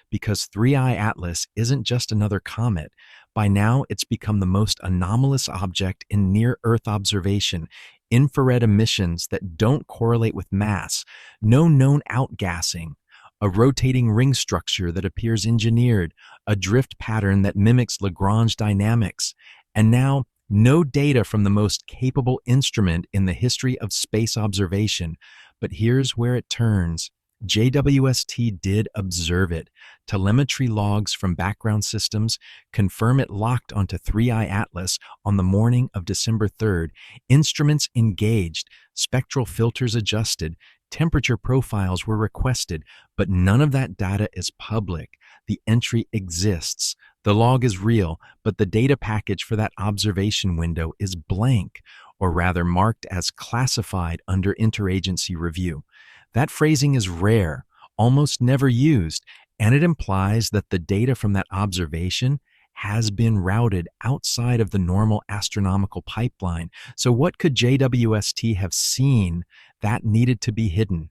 because 3I Atlas isn't just another comet. By now, it's become the most anomalous object in near-Earth observation. Infrared emissions that don't correlate with mass, no known outgassing, a rotating ring structure that appears engineered, a drift pattern that mimics Lagrange dynamics, and now no data from the most capable instrument in the history of space observation. But here's where it turns. JWST did observe it. Telemetry logs from background systems confirm it locked onto 3I Atlas on the morning of December 3rd. Instruments engaged, spectral filters adjusted, temperature profiles were requested, but none of that data is public. The entry exists. The log is real, but the data package for that observation window is blank, or rather marked as classified under interagency review. That phrasing is rare, almost never used, and it implies that the data from that observation has been routed outside of the normal astronomical pipeline. So what could JWST have seen that needed to be hidden?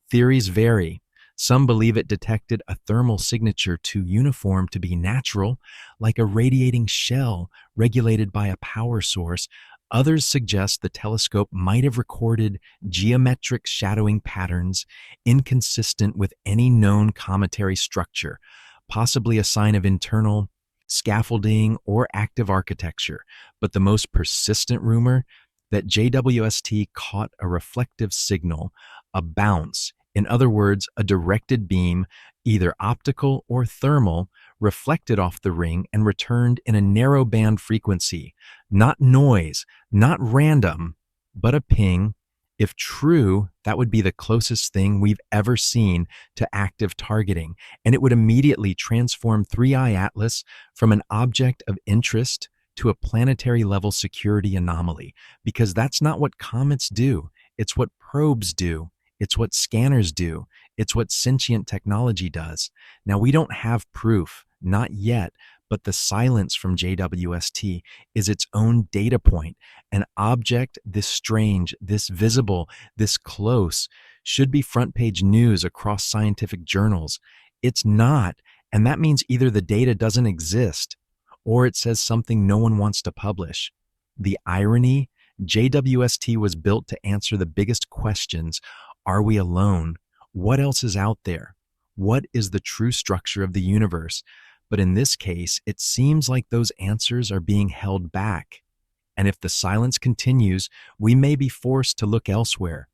Theories vary. Some believe it detected a thermal signature too uniform to be natural, like a radiating shell regulated by a power source. Others suggest the telescope might have recorded geometric shadowing patterns inconsistent with any known cometary structure, possibly a sign of internal scaffolding or active architecture. But the most persistent rumor, that JWST caught a reflective signal, a bounce, in other words, a directed beam, either optical or thermal, reflected off the ring and returned in a narrow band frequency. Not noise, not random, but a ping. If true, that would be the closest thing we've ever seen to active targeting, and it would immediately transform 3I Atlas from an object of interest to a planetary-level security anomaly, because that's not what comets do. It's what probes do. It's what scanners do. It's what sentient technology does. Now, we don't have proof, not yet, but the silence from JWST is its own data point. An object this strange, this visible, this close should be front-page news across scientific journals. It's not, and that means either the data doesn't exist or it says something no one wants to publish. The irony, JWST was built to answer the biggest questions. Are we alone? What else is out there? What is the true structure of the universe? But in this case, it seems like those answers are being held back. And if the silence continues, we may be forced to look elsewhere,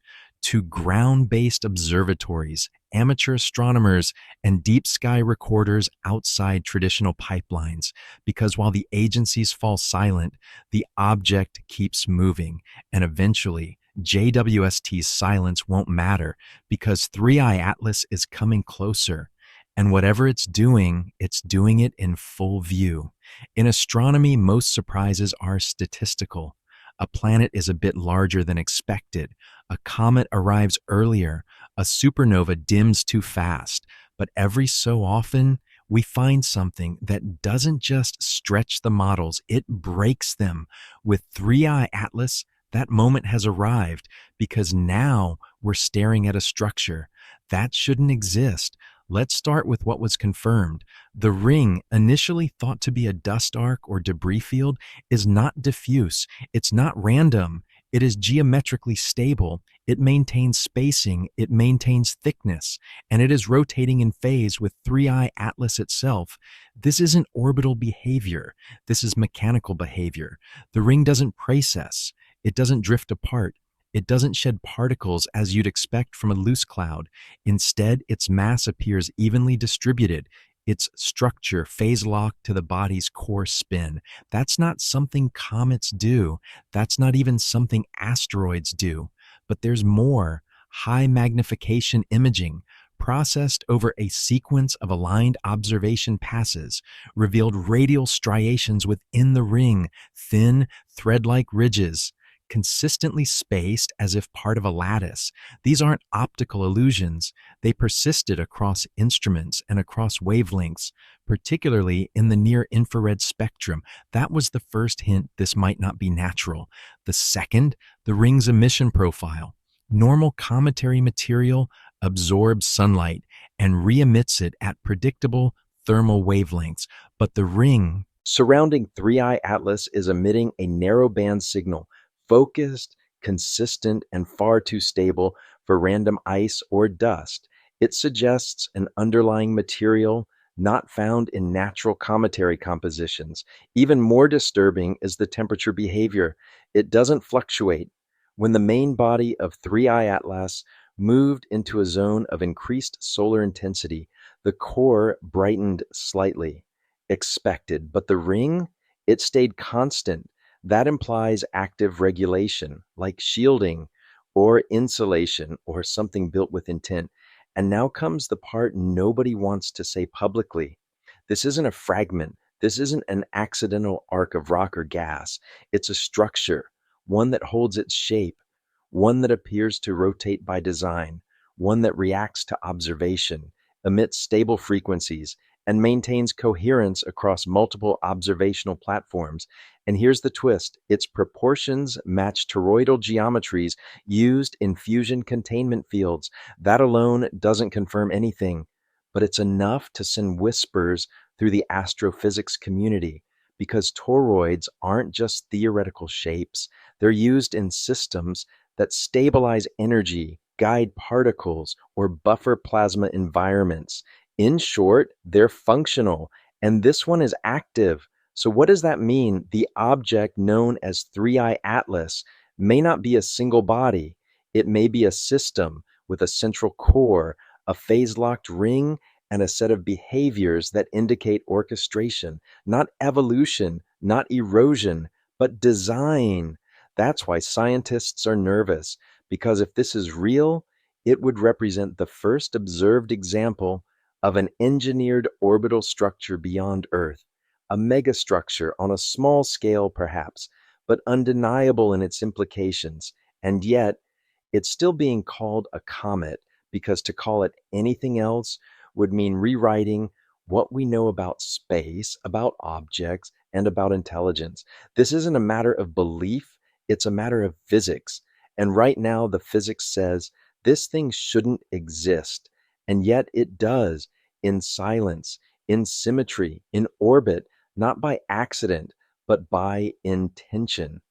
to ground-based observatories, amateur astronomers, and deep sky recorders outside traditional pipelines. Because while the agencies fall silent, the object keeps moving, and eventually, JWST's silence won't matter because 3I Atlas is coming closer. And whatever it's doing it in full view. In astronomy, most surprises are statistical. A planet is a bit larger than expected. A comet arrives earlier. A supernova dims too fast. But every so often, we find something that doesn't just stretch the models, it breaks them. With 3I Atlas, that moment has arrived because now we're staring at a structure that shouldn't exist. Let's start with what was confirmed. The ring, initially thought to be a dust arc or debris field, is not diffuse. It's not random. It is geometrically stable. It maintains spacing. It maintains thickness. And it is rotating in phase with 3I Atlas itself. This isn't orbital behavior. This is mechanical behavior. The ring doesn't precess. It doesn't drift apart. It doesn't shed particles as you'd expect from a loose cloud. Instead, its mass appears evenly distributed. its structure phase locked to the body's core spin. That's not something comets do. That's not even something asteroids do. But there's more. High magnification imaging, processed over a sequence of aligned observation passes, revealed radial striations within the ring, thin, thread like ridges, consistently spaced as if part of a lattice. These aren't optical illusions. They persisted across instruments and across wavelengths, particularly in the near infrared spectrum. That was the first hint this might not be natural. The second, the ring's emission profile. Normal cometary material absorbs sunlight and re-emits it at predictable thermal wavelengths, but the ring surrounding 3I Atlas is emitting a narrowband signal, focused, consistent, and far too stable for random ice or dust. It suggests an underlying material not found in natural cometary compositions. Even more disturbing is the temperature behavior. It doesn't fluctuate. When the main body of 3I Atlas moved into a zone of increased solar intensity, the core brightened slightly. Expected, but the ring, it stayed constant. That implies active regulation, like shielding or insulation or something built with intent. And now comes the part nobody wants to say publicly. This isn't a fragment. This isn't an accidental arc of rock or gas. It's a structure, one that holds its shape, one that appears to rotate by design, one that reacts to observation, emits stable frequencies, and maintains coherence across multiple observational platforms. And here's the twist: its proportions match toroidal geometries used in fusion containment fields. That alone doesn't confirm anything, but it's enough to send whispers through the astrophysics community, because toroids aren't just theoretical shapes, they're used in systems that stabilize energy, guide particles, or buffer plasma environments. In short, they're functional, and this one is active. So, what does that mean? The object known as 3I Atlas may not be a single body, it may be a system with a central core, a phase locked ring, and a set of behaviors that indicate orchestration, not evolution, not erosion, but design. That's why scientists are nervous, because if this is real, it would represent the first observed example of an engineered orbital structure beyond Earth, a megastructure on a small scale perhaps, but undeniable in its implications. And yet, it's still being called a comet, because to call it anything else would mean rewriting what we know about space, about objects, and about intelligence. This isn't a matter of belief, it's a matter of physics. And right now, the physics says this thing shouldn't exist. And yet it does, in silence, in symmetry, in orbit, not by accident, but by intention.